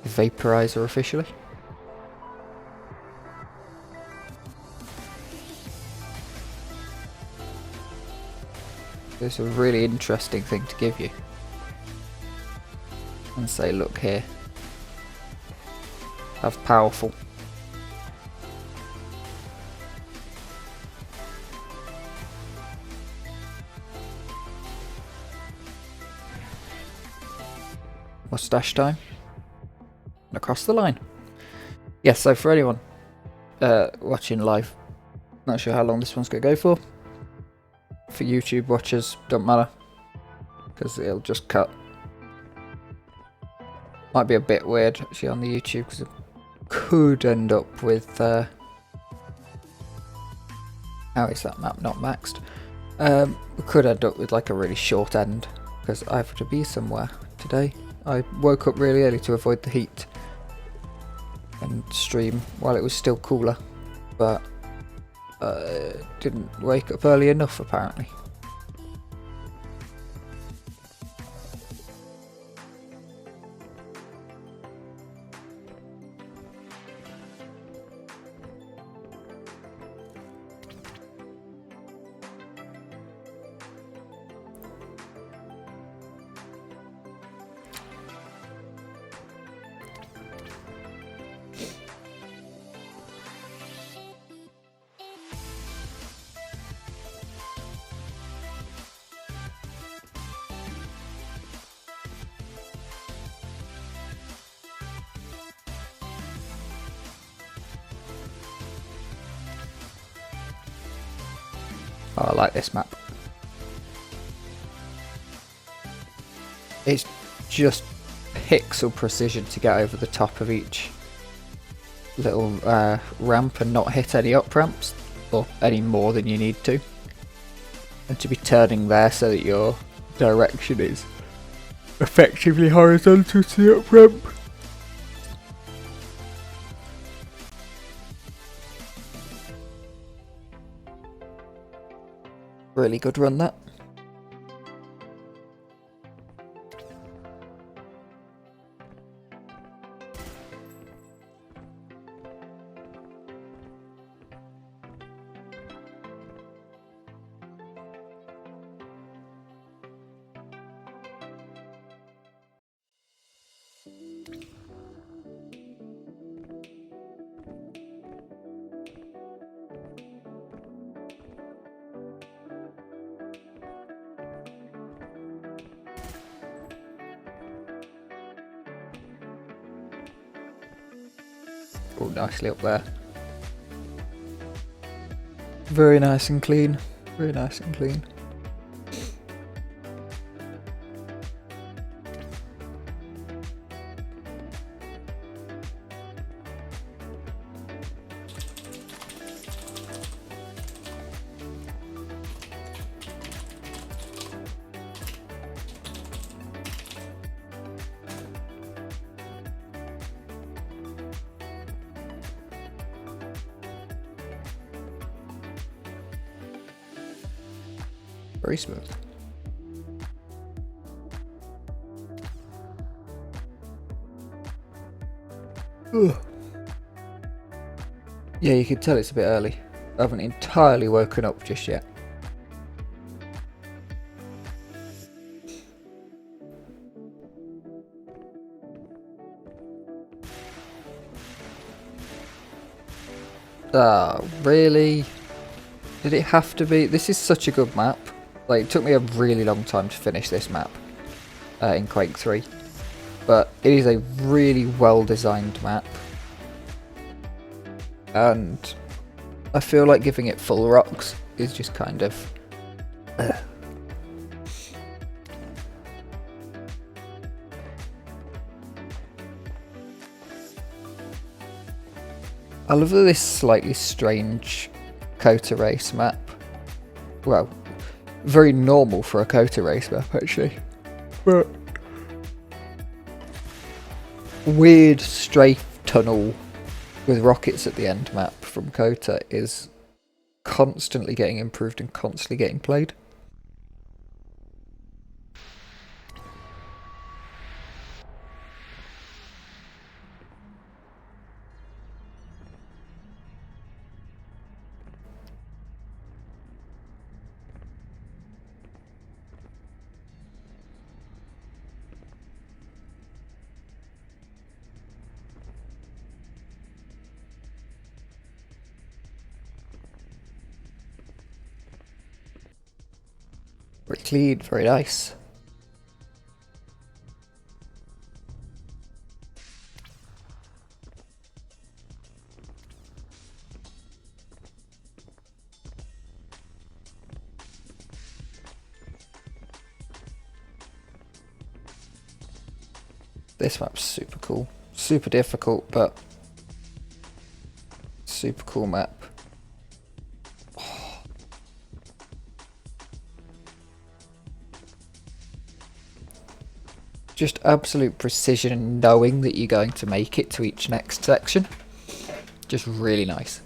the vaporizer officially. It's a really interesting thing to give you and say, look here, have powerful. Mustache time. And across the line. Yes, so for anyone watching live, not sure how long this one's going to go for. For YouTube watchers, don't matter, because it'll just cut. Might be a bit weird actually on the YouTube because could end up with... how is that map not maxed? We could end up with like a really short end, because I have to be somewhere today. I woke up really early to avoid the heat and stream while it was still cooler, but didn't wake up early enough apparently. Oh, I like this map. It's just pixel precision to get over the top of each little ramp and not hit any up ramps, or any more than you need to. And to be turning there so that your direction is effectively horizontal to the up ramp. Really good run, that. Oh, nicely up there. Very nice and clean. Very nice and clean. Very smooth. Ugh. Yeah, you can tell it's a bit early. I haven't entirely woken up just yet. Ah, really? Did it have to be? This is such a good map. Like, it took me a really long time to finish this map in Quake 3. But it is a really well designed map. And I feel like giving it full rocks is just kind of... I love this slightly strange Kota race map. Well, very normal for a Kota race map actually. But weird strafe tunnel with rockets at the end map from Kota is constantly getting improved and constantly getting played. Very clean, very nice. This map's super cool. Super difficult, but Super cool map. Just absolute precision, knowing that you're going to make it to each next section. Just really nice.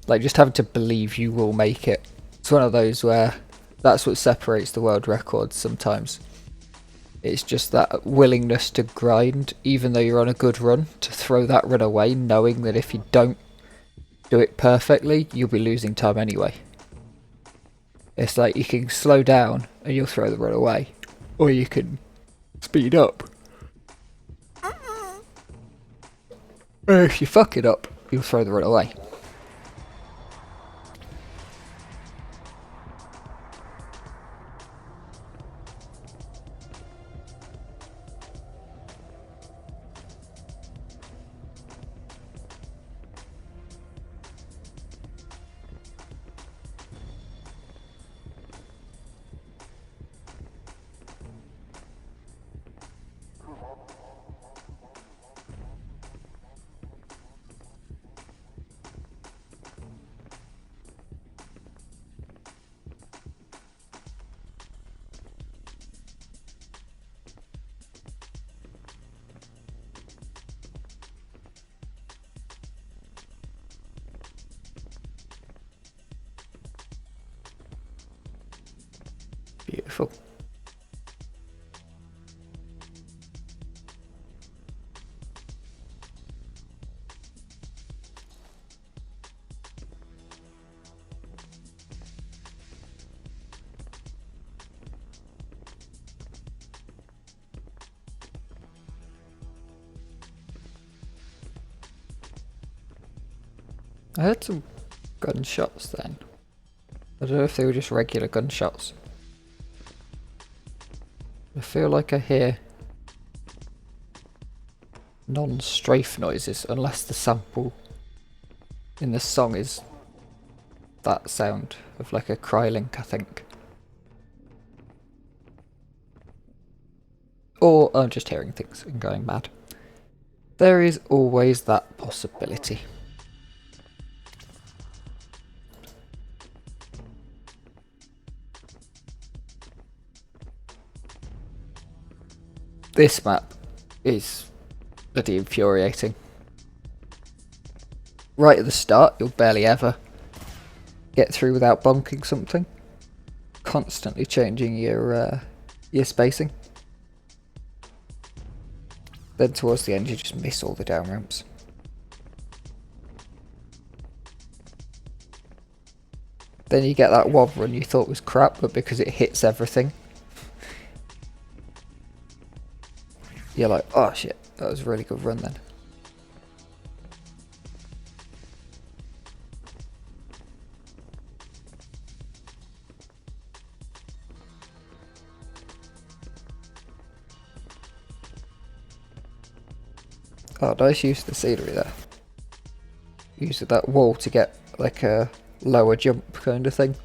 Like, just having to believe you will make it. It's one of those where that's what separates the world records sometimes. It's just that willingness to grind, even though you're on a good run, to throw that run away, knowing that if you don't do it perfectly, you'll be losing time anyway. It's like you can slow down and you'll throw the run away, or you can speed up. Or if you fuck it up, you'll throw the run away. Beautiful. I heard some gunshots then. I don't know if they were just regular gunshots. I feel like I hear non-strafe noises, unless the sample in the song is that sound of like a crylink, I think. Or I'm just hearing things and going mad. There is always that possibility. This map is bloody infuriating. Right at the start, you'll barely ever get through without bonking something. Constantly changing your spacing. Then towards the end, you just miss all the down ramps. Then you get that wob run you thought was crap, but because it hits everything, you're like, oh shit, that was a really good run then. Oh, nice use of the scenery there. Use of that wall to get like a lower jump kind of thing.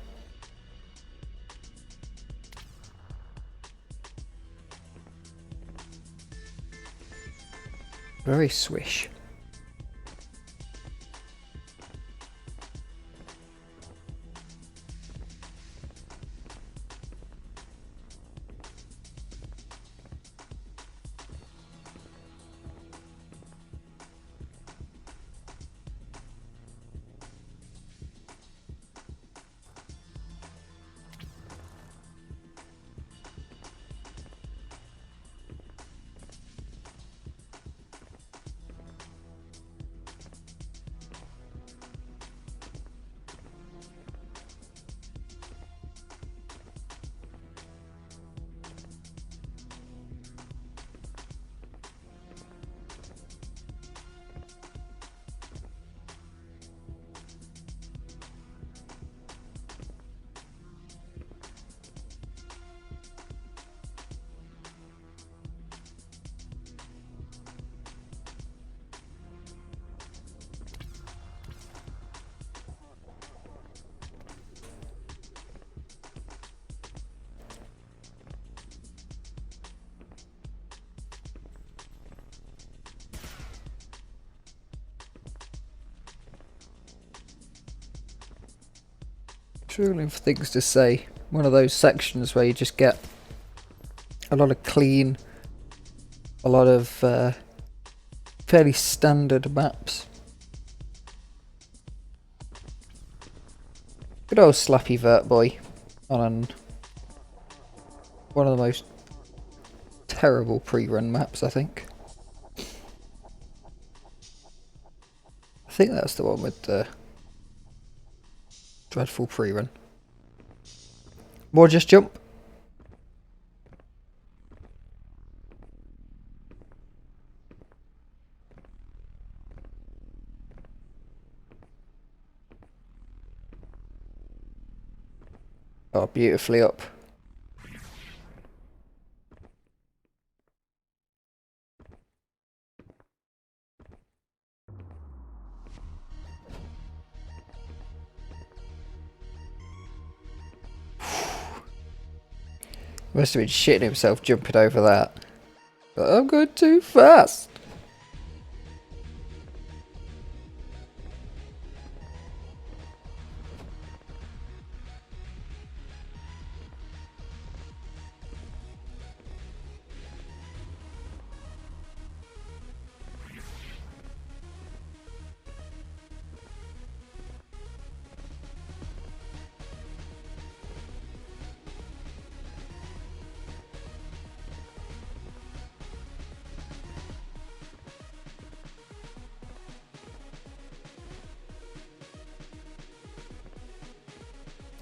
Very swish. Struggling for things to say. One of those sections where you just get a lot of clean, a lot of fairly standard maps. Good old Slappy Vert Boy on one of the most terrible pre-run maps, I think. I think that's the one with the dreadful pre-run. More just jump. Oh, beautifully up. Must have been shitting himself jumping over that. But I'm going too fast.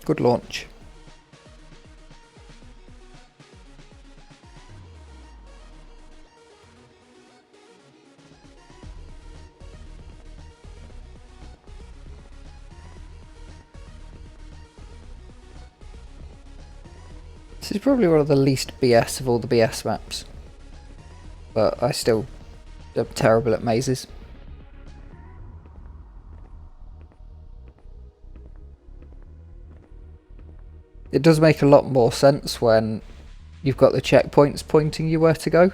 Good launch. This is probably one of the least BS of all the BS maps. But I still am terrible at mazes. It does make a lot more sense when you've got the checkpoints pointing you where to go.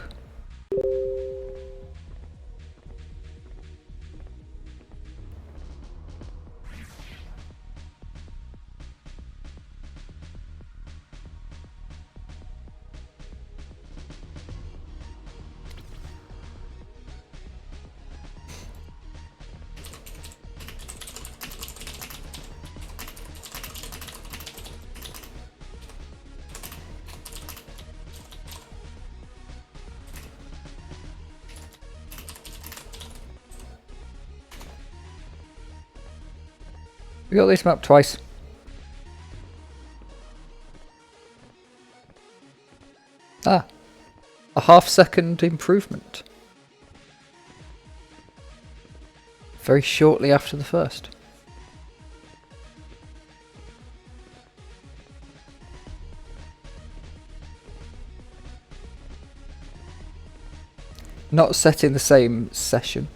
We got this map twice. Ah, a half-second improvement. Very shortly after the first. Not set in the same session.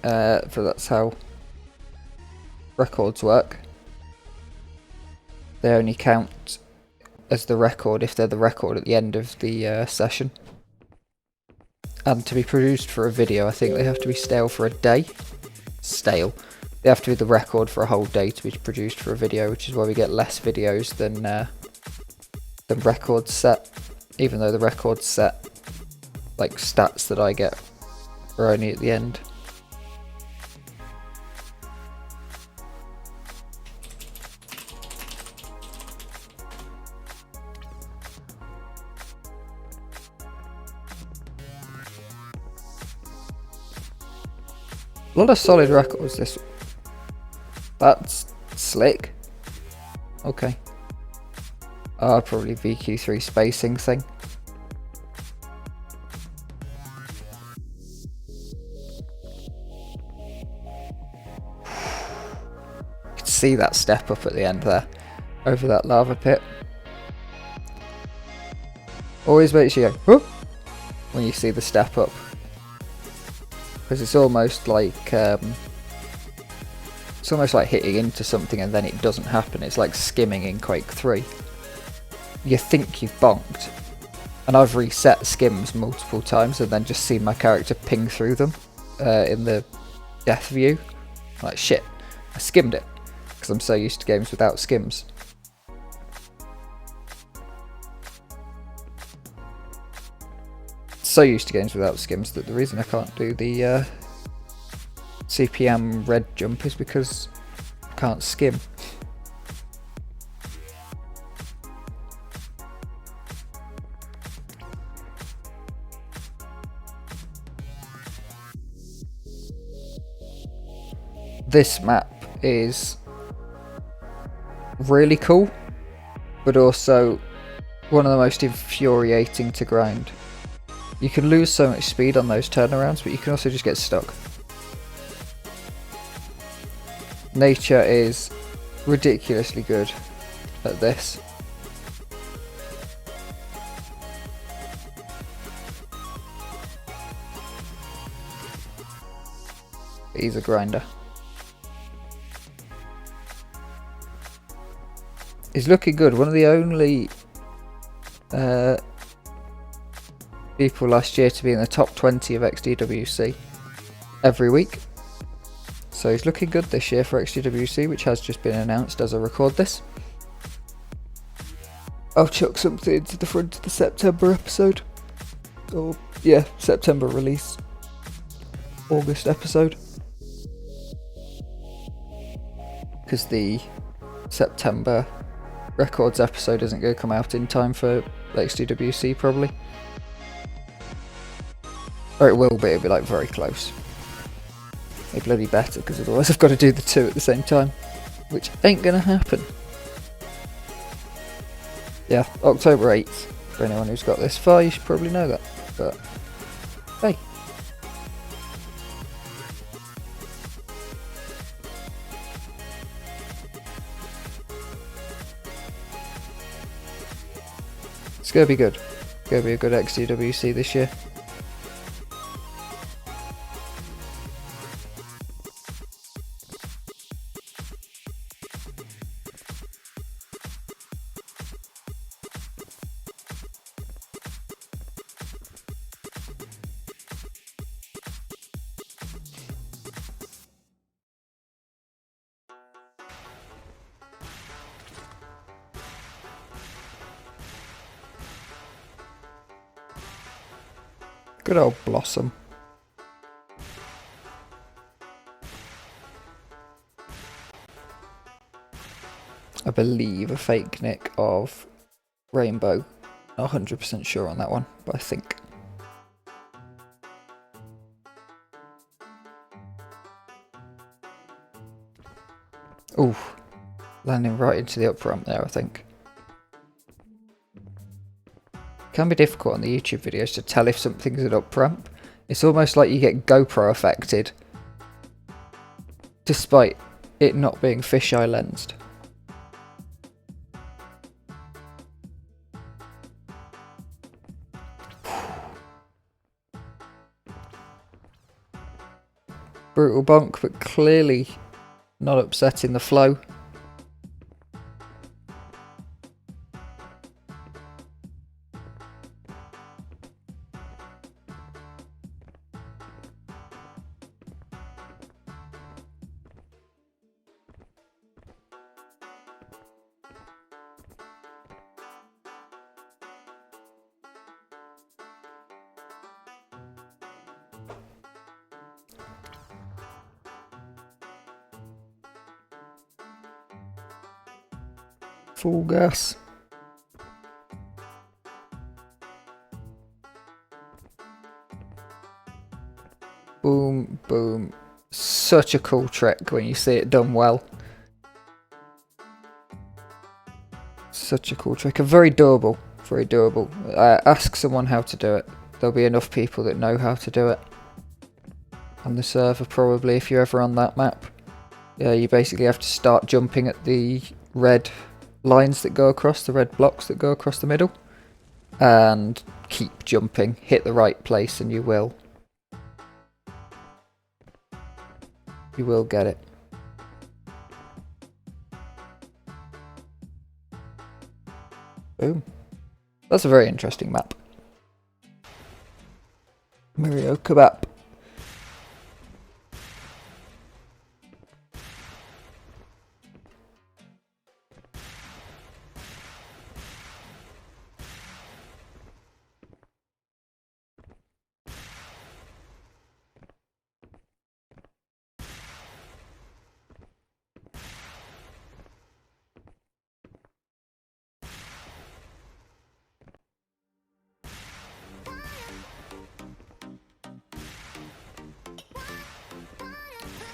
But that's how records work. They only count as the record if they're the record at the end of the session. And to be produced for a video, I think they have to be stale for a day. Stale. They have to be the record for a whole day to be produced for a video, which is why we get less videos than records set. Even though the records set, like stats that I get, are only at the end. A lot of solid records this. That's slick. Okay. Probably VQ3 spacing thing. You can see that step up at the end there, over that lava pit. Always makes you go, whoop, when you see the step up. Because it's almost like hitting into something and then it doesn't happen. It's like skimming in Quake 3. You think you've bonked, and I've reset skims multiple times and then just seen my character ping through them in the death view. Like, shit, I skimmed it. because I'm so used to games without skims. So used to games without skims that the reason I can't do the CPM red jump is because I can't skim. This map is really cool, but also one of the most infuriating to grind. You can lose so much speed on those turnarounds, but you can also just get stuck. Nature is ridiculously good at this. He's a grinder. He's looking good. One of the only people last year to be in the top 20 of XDWC every week. So he's looking good this year for XDWC, which has just been announced as I record this. I'll chuck something into the front of the September episode. Or, yeah, September release. August episode. Because the September records episode isn't going to come out in time for XDWC probably. Or it will be, it'll be like very close. It bloody better, because otherwise I've got to do the two at the same time, which ain't going to happen. Yeah, October 8th, for anyone who's got this far, you should probably know that, but hey. It's going to be good. It's going to be a good XDWC this year. Good old Blossom. I believe a fake nick of Rainbow. Not 100% sure on that one, but I think. Ooh, landing right into the up ramp there, I think. Can be difficult on the YouTube videos to tell if something's an up ramp. It's almost like you get GoPro affected, despite it not being fisheye lensed. Brutal bonk, but clearly not upsetting the flow. Full gas. Boom, boom. Such a cool trick when you see it done well. Such a cool trick. And very doable. Very doable. Ask someone how to do it. There'll be enough people that know how to do it. On the server probably, if you're ever on that map. Yeah, you basically have to start jumping at the red lines that go across, the red blocks that go across the middle, and keep jumping, hit the right place, and you will get it. Boom. That's a very interesting map. Mario Kebab.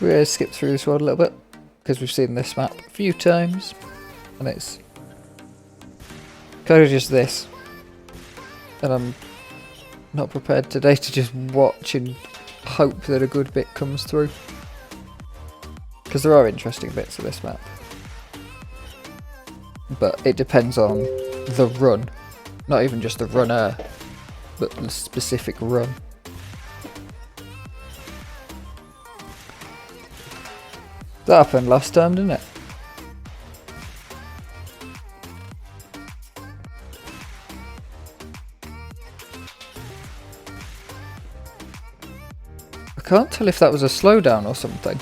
We're going to skip through this world a little bit, because we've seen this map a few times, and it's kind of just this. And I'm not prepared today to just watch and hope that a good bit comes through. Because there are interesting bits of this map. But it depends on the run. Not even just the runner, but the specific run. That happened last time, didn't it? I can't tell if that was a slowdown or something.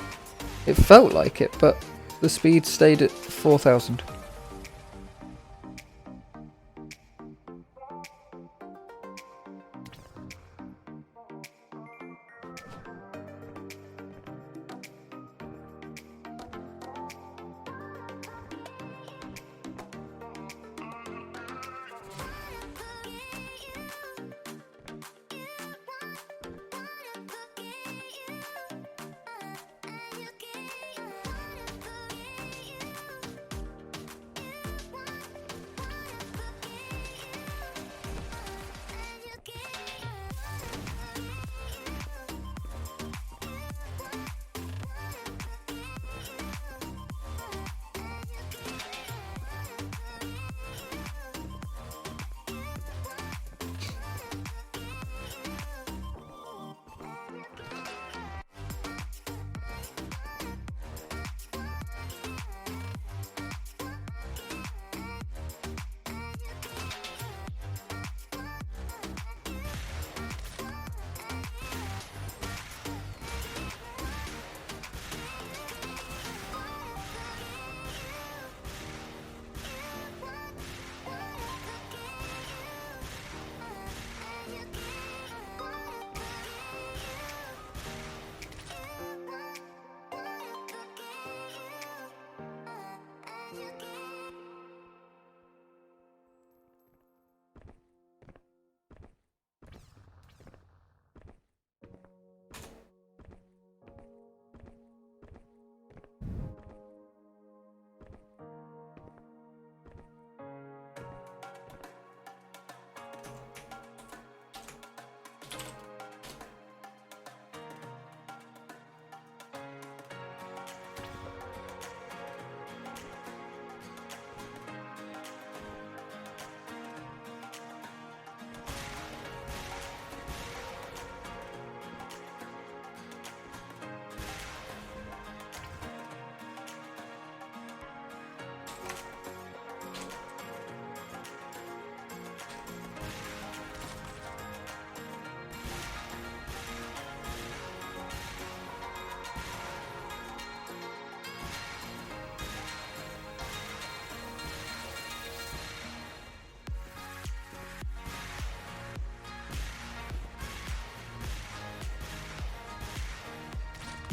It felt like it, but the speed stayed at 4,000.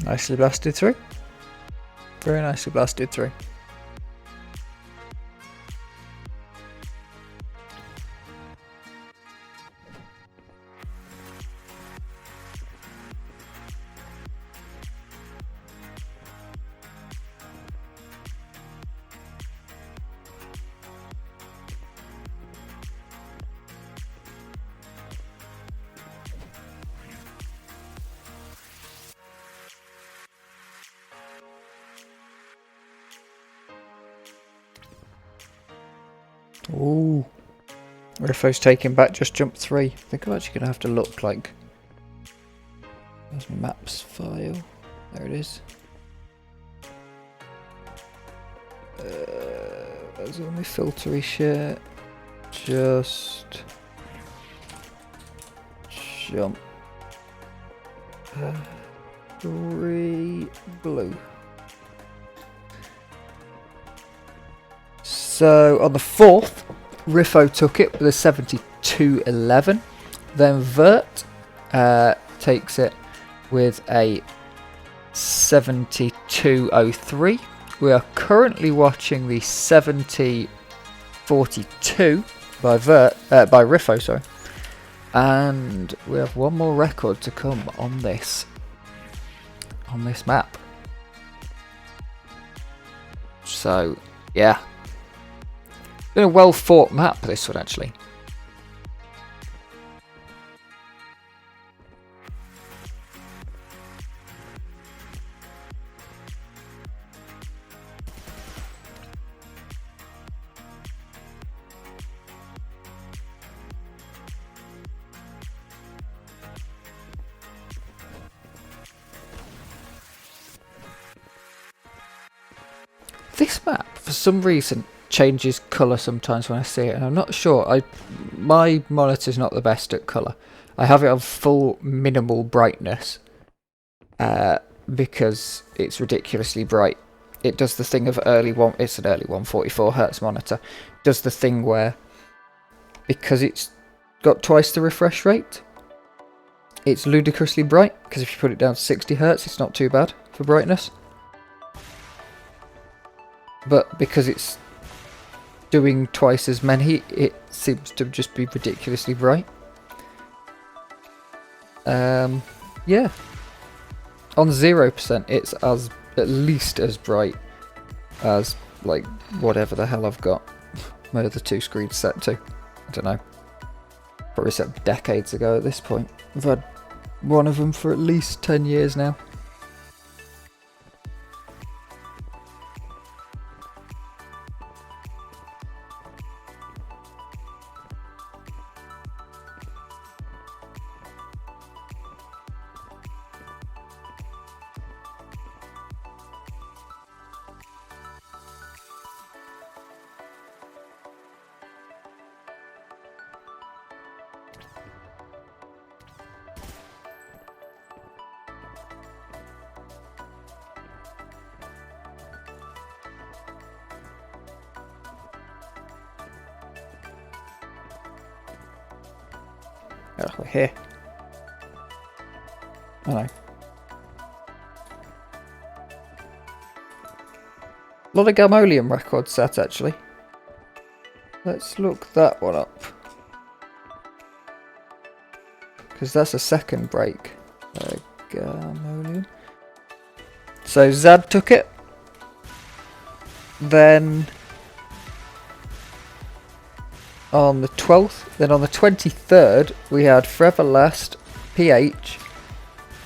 Nicely blasted through. Very nicely blasted through. Ooh. Rifo's taking back just jump 3. I think I'm actually going to have to look like... There's my maps file. There it is. There's only filtery shit. Just... Jump. 3 blue. So on the 4th, Rifo took it with a 72.11. Then Vert takes it with a 72.03. We are currently watching the 70.42 by Rifo, sorry. And we have one more record to come on this map. So, yeah. Been a well thought map, this one, actually. This map, for some reason, changes colour sometimes when I see it, and I'm not sure. My monitor's not the best at colour. I have it on full minimal brightness because it's ridiculously bright. It does the thing of it's an early 144Hz monitor. It does the thing where, because it's got twice the refresh rate, it's ludicrously bright, because if you put it down to 60Hz, it's not too bad for brightness. But because it's doing twice as many, it seems to just be ridiculously bright. Yeah. On 0%, it's at least as bright as, like, whatever the hell I've got my other two screens set to. I don't know. Probably set decades ago at this point. I've had one of them for at least 10 years now. Oh, we're here. I know. A lot of Gamolium records set, actually. Let's look that one up. Because that's a second break. Gamolium. So Zad took it. Then on the 12th, then on the 23rd, we had Forever Last, PH,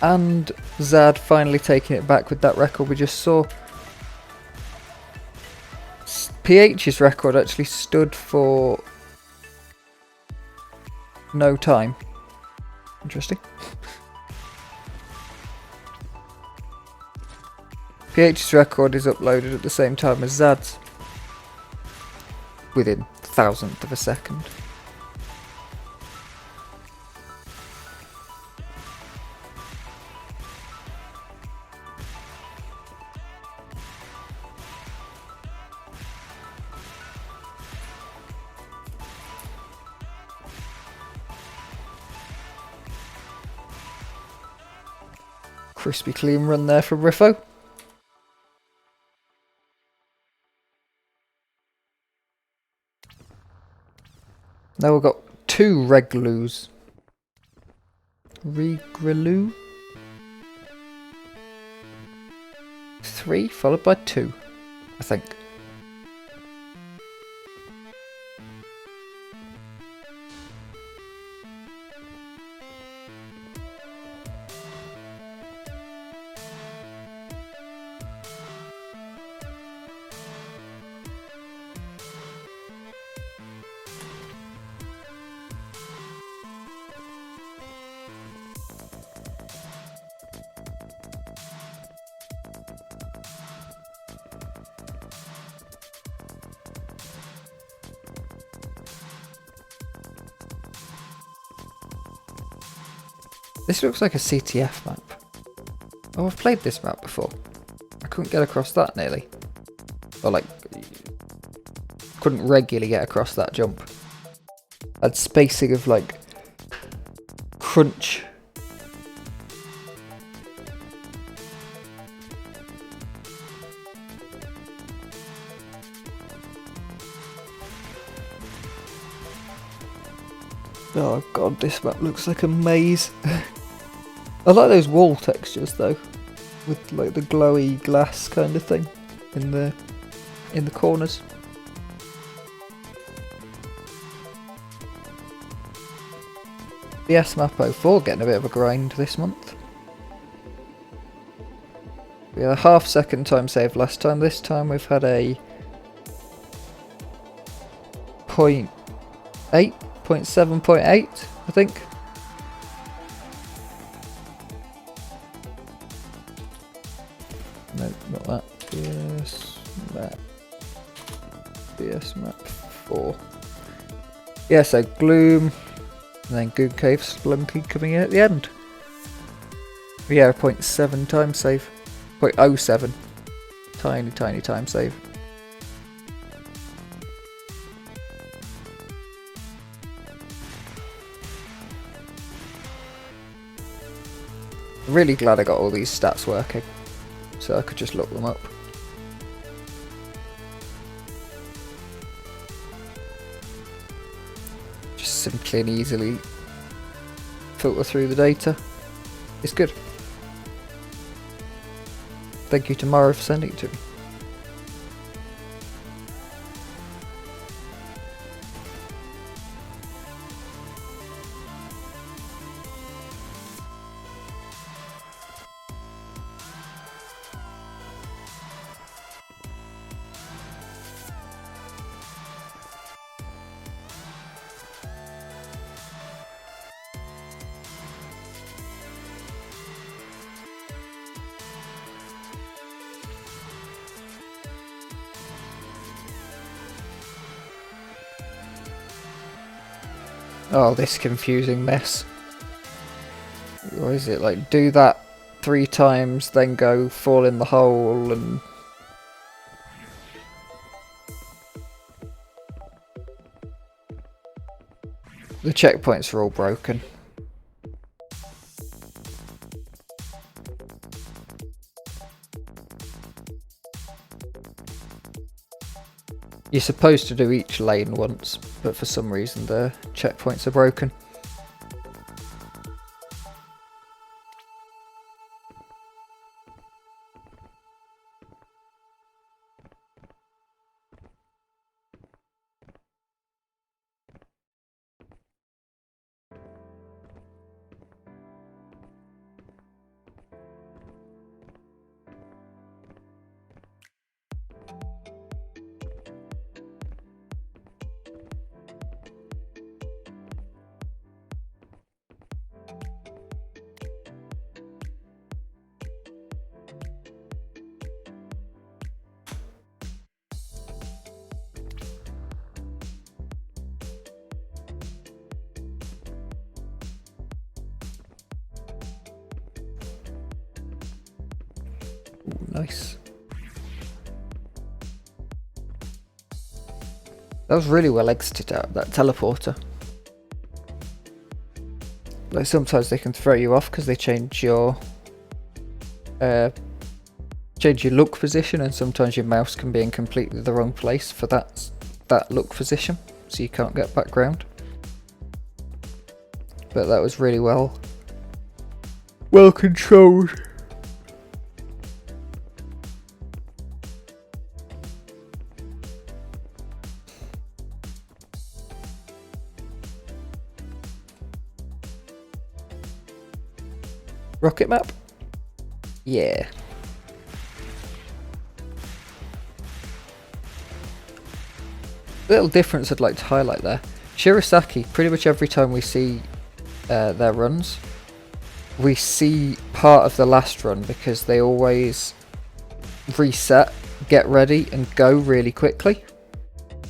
and Zad finally taking it back with that record we just saw. PH's record actually stood for no time. Interesting. PH's record is uploaded at the same time as Zad's, within thousandth of a second. Crispy clean run there from Riffo. Now we've got two Reglus. Regloo? 3 followed by 2, I think. This looks like a CTF map. Oh, I've played this map before. I couldn't get across that nearly. Or like, couldn't regularly get across that jump. I had spacing of like, crunch. Oh god, this map looks like a maze. I like those wall textures though, with like the glowy glass kind of thing in there. in the corners. The S-Map 04 getting a bit of a grind this month. We had a half-second time save last time. This time we've had a 0.8, 0.7, 0.8, I think. No, not that. BS-Map 4. Yeah, so Gloom, and then Good Cave Splunky coming in at the end. Yeah, 0.7 time save. 0.07. Tiny time save. Really glad I got all these stats working, so I could just look them up. Just simply and easily filter through the data. It's good. Thank you to Mara for sending it to me. Oh, this confusing mess. What is it, like, do that 3 times, then go fall in the hole, and... The checkpoints are all broken. You're supposed to do each lane once, but for some reason the checkpoints are broken. Ooh, nice. That was really well exited out, that teleporter. Like, sometimes they can throw you off because they change your look position, and sometimes your mouse can be in completely the wrong place for that look position, so you can't get background. But that was really well controlled. Rocket map? Yeah. Little difference I'd like to highlight there. Shirasaki, pretty much every time we see their runs, we see part of the last run because they always reset, get ready and go really quickly.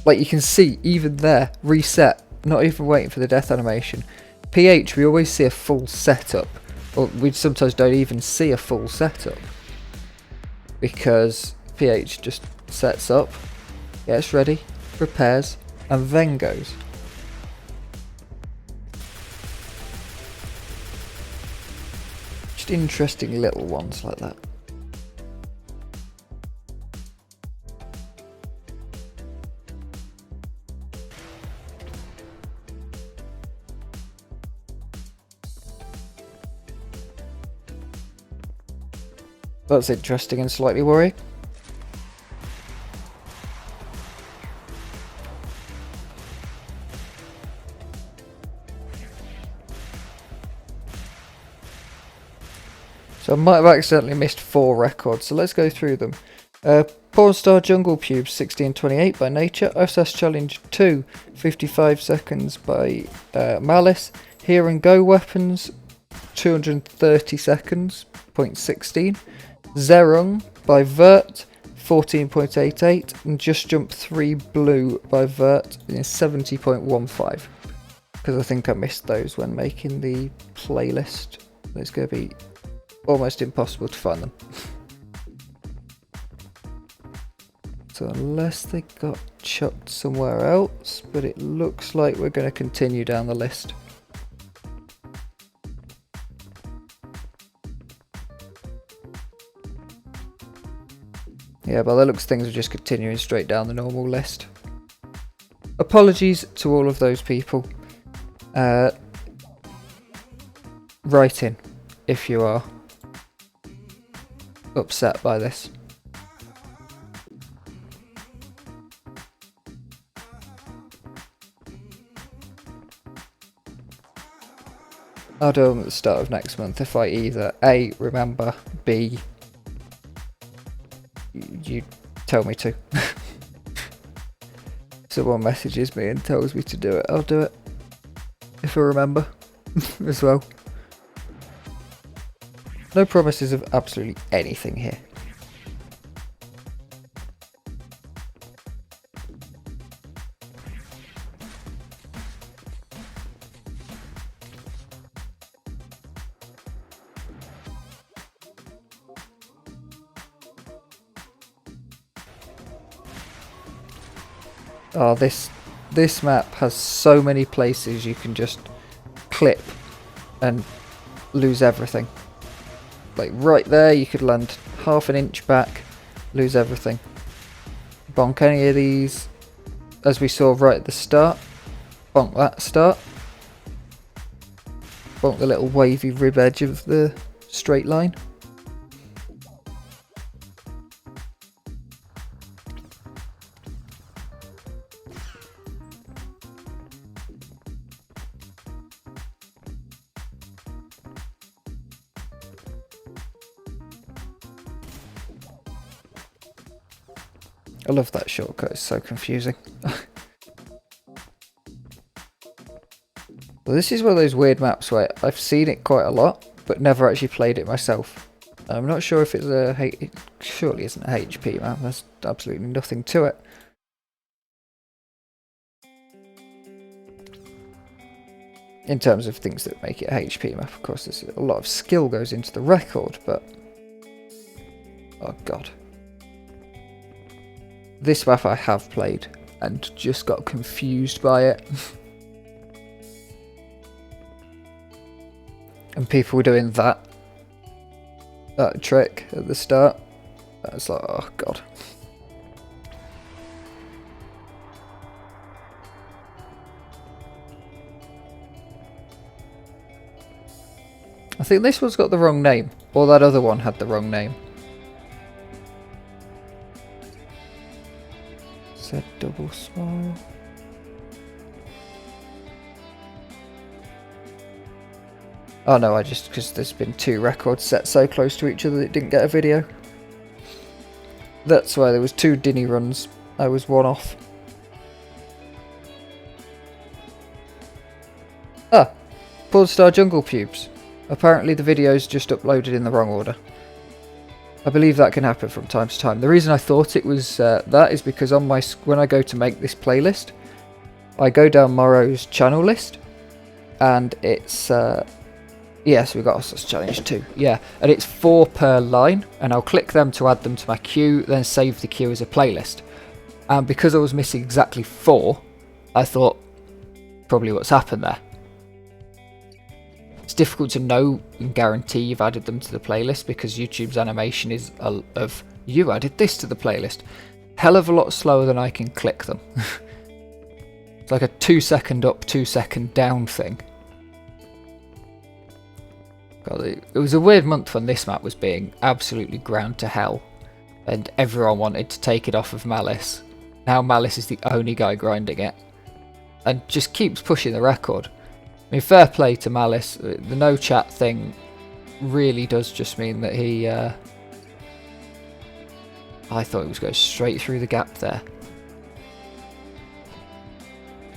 Like you can see, even there, reset, not even waiting for the death animation. PH, we always see a full setup. Or we sometimes don't even see a full setup because PH just sets up, gets ready, prepares, and then goes. Just interesting little ones like that. That's interesting and slightly worrying. So I might have accidentally missed 4 records, so let's go through them. Pornstar Jungle Pubes 1628 by Nature. OSAS Challenge 2 55 seconds by Malice. Here and Go Weapons 230 seconds, 0.16. Zerung by Vert 14.88. And Just Jump 3 Blue by Vert is 70.15. Because I think I missed those when making the playlist. It's going to be almost impossible to find them. So unless they got chucked somewhere else, but it looks like we're going to continue down the list. Yeah, by the looks things are just continuing straight down the normal list. Apologies to all of those people. Write in if you are upset by this. I'll do them at the start of next month if I either A, remember, B, you tell me to. Someone messages me and tells me to do it, I'll do it. If I remember as well. No promises of absolutely anything here. Oh, this map has so many places you can just clip and lose everything. Like right there, you could land half an inch back, lose everything. Bonk any of these, as we saw right at the start. Bonk that start. Bonk the little wavy rib edge of the straight line. I love that shortcut, it's so confusing. Well, this is one of those weird maps where I've seen it quite a lot, but never actually played it myself. I'm not sure if it's it surely isn't a HP map, there's absolutely nothing to it. In terms of things that make it a HP map, of course, there's a lot of skill goes into the record, but... oh god. This map I have played and just got confused by it. And people were doing that trick at the start. I was like, oh god. I think this one's got the wrong name, or that other one had the wrong name. Said double smile. Oh no, I just, because there's been 2 records set so close to each other that it didn't get a video. That's why there was 2 Dinny runs. I was 1 off. Ah, Pornstar Jungle Pubes. Apparently the video's just uploaded in the wrong order. I believe that can happen from time to time. The reason I thought it was that is because on my when I go to make this playlist, I go down Morrow's channel list, and it's yeah, so we've got OSAS Challenge 2, yeah, and it's 4 per line, and I'll click them to add them to my queue, then save the queue as a playlist. And because I was missing exactly 4, I thought probably what's happened there. It's difficult to know and guarantee you've added them to the playlist because YouTube's animation is of you added this to the playlist. Hell of a lot slower than I can click them. It's like a 2-second up, 2-second down thing. God, it was a weird month when this map was being absolutely ground to hell and everyone wanted to take it off of Malice. Now Malice is the only guy grinding it and just keeps pushing the record. I mean, fair play to Malice. The no chat thing really does just mean that he... I thought he was going straight through the gap there.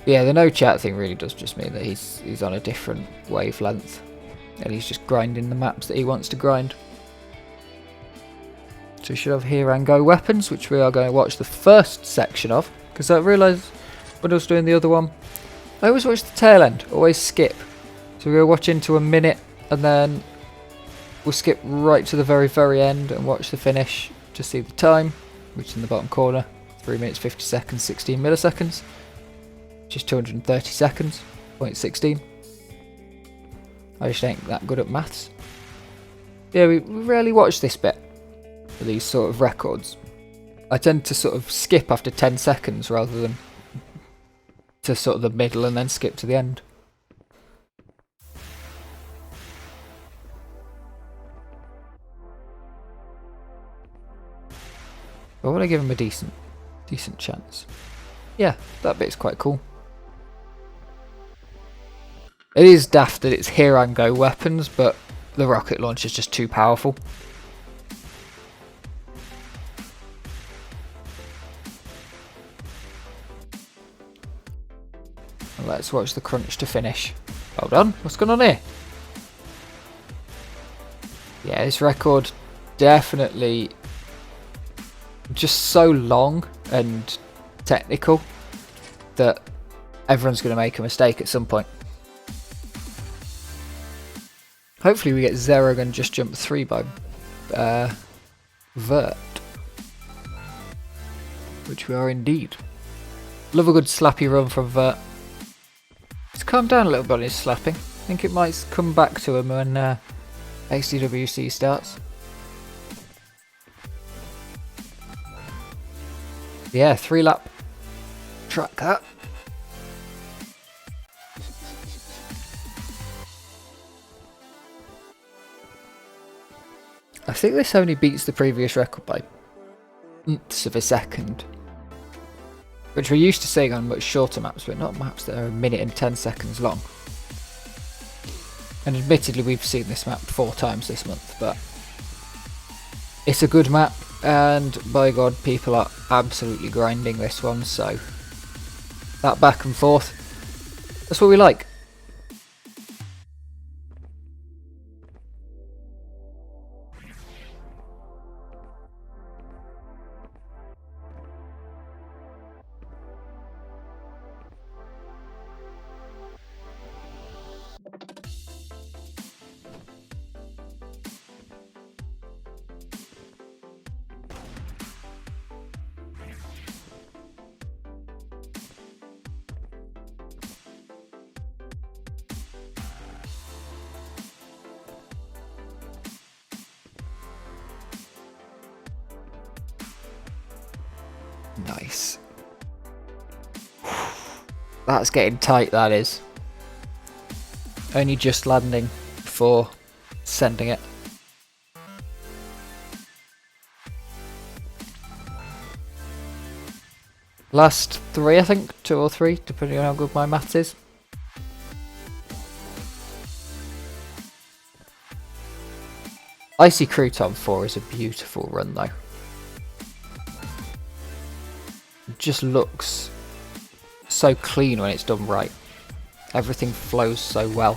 Yeah, the no chat thing really does just mean that he's on a different wavelength. And he's just grinding the maps that he wants to grind. So we should have here and go weapons, which we are going to watch the first section of. Because I realised when I was doing the other one, I always watch the tail end, always skip. So we're going to watch into a minute and then we'll skip right to the very, very end and watch the finish to see the time, which is in the bottom corner. 3 minutes, 50 seconds, 16 milliseconds. Which is 230 seconds, 0.16. I just ain't that good at maths. Yeah, we rarely watch this bit for these sort of records. I tend to sort of skip after 10 seconds rather than to sort of the middle and then skip to the end. But I want to give him a decent chance. Yeah, that bit's quite cool. It is daft that it's here and go weapons, but the rocket launcher is just too powerful. Let's watch the crunch to finish. Hold on, what's going on here? Yeah, this record definitely just so long and technical that everyone's going to make a mistake at some point. Hopefully we get Zerog and just jump 3 by Vert. Which we are indeed. Love a good slappy run from Vert. He's calmed down a little bit on his slapping. I think it might come back to him when XDWC starts. Yeah, 3-lap track that. I think this only beats the previous record by months of a second. Which we're used to seeing on much shorter maps, but not maps that are 1 minute and 10 seconds long. And admittedly we've seen this map 4 times this month, but it's a good map, and by God, people are absolutely grinding this one, so that back and forth, that's what we like. Nice. That's getting tight, that is. Only just landing before sending it. Last 3, I think. 2 or 3, depending on how good my maths is. Icy Crouton 4 is a beautiful run though. It just looks so clean when it's done right. Everything flows so well.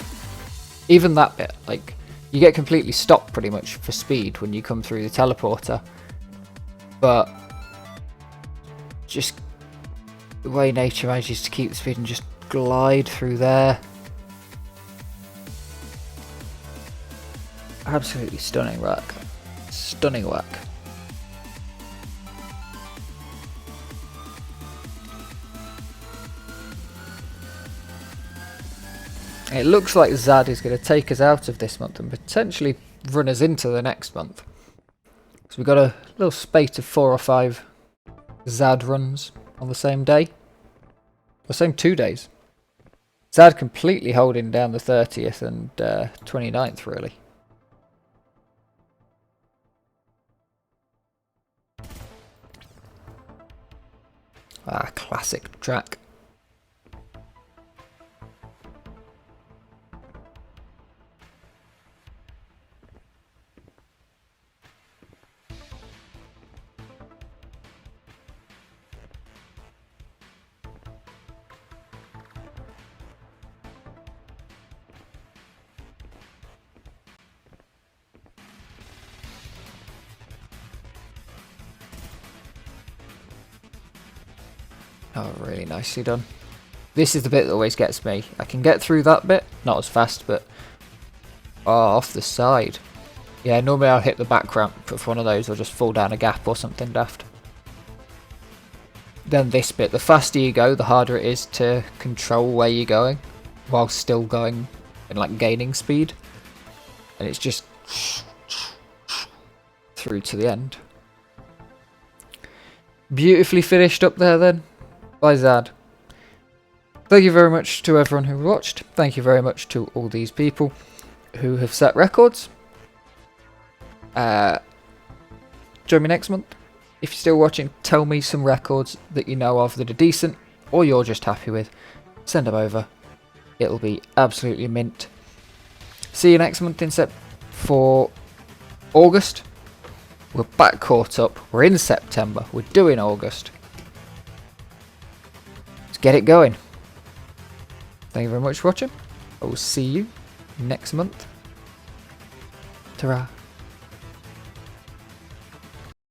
Even that bit, like, you get completely stopped pretty much for speed when you come through the teleporter. But just the way nature manages to keep the speed and just glide through there. Absolutely stunning work. Stunning work. It looks like Zad is going to take us out of this month and potentially run us into the next month. So we've got a little spate of 4 or 5 Zad runs on the same day. The same 2 days. Zad completely holding down the 30th and 29th really. Ah, classic track. Oh, really nicely done. This is the bit that always gets me. I can get through that bit, not as fast, but... Oh, off the side. Yeah, normally I'll hit the back ramp, but for one of those I'll just fall down a gap or something daft. Then this bit, the faster you go, the harder it is to control where you're going, while still going and like gaining speed. And it's just through to the end. Beautifully finished up there then, by Zad. Thank you very much to everyone who watched. Thank you very much to all these people who have set records. Join me next month. If you're still watching, tell me some records that you know of that are decent, or you're just happy with. Send them over. It'll be absolutely mint. See you next month for August. We're back caught up. We're in September. We're doing August. Let's get it going. Thank you very much for watching. I will see you next month. Ta-ra.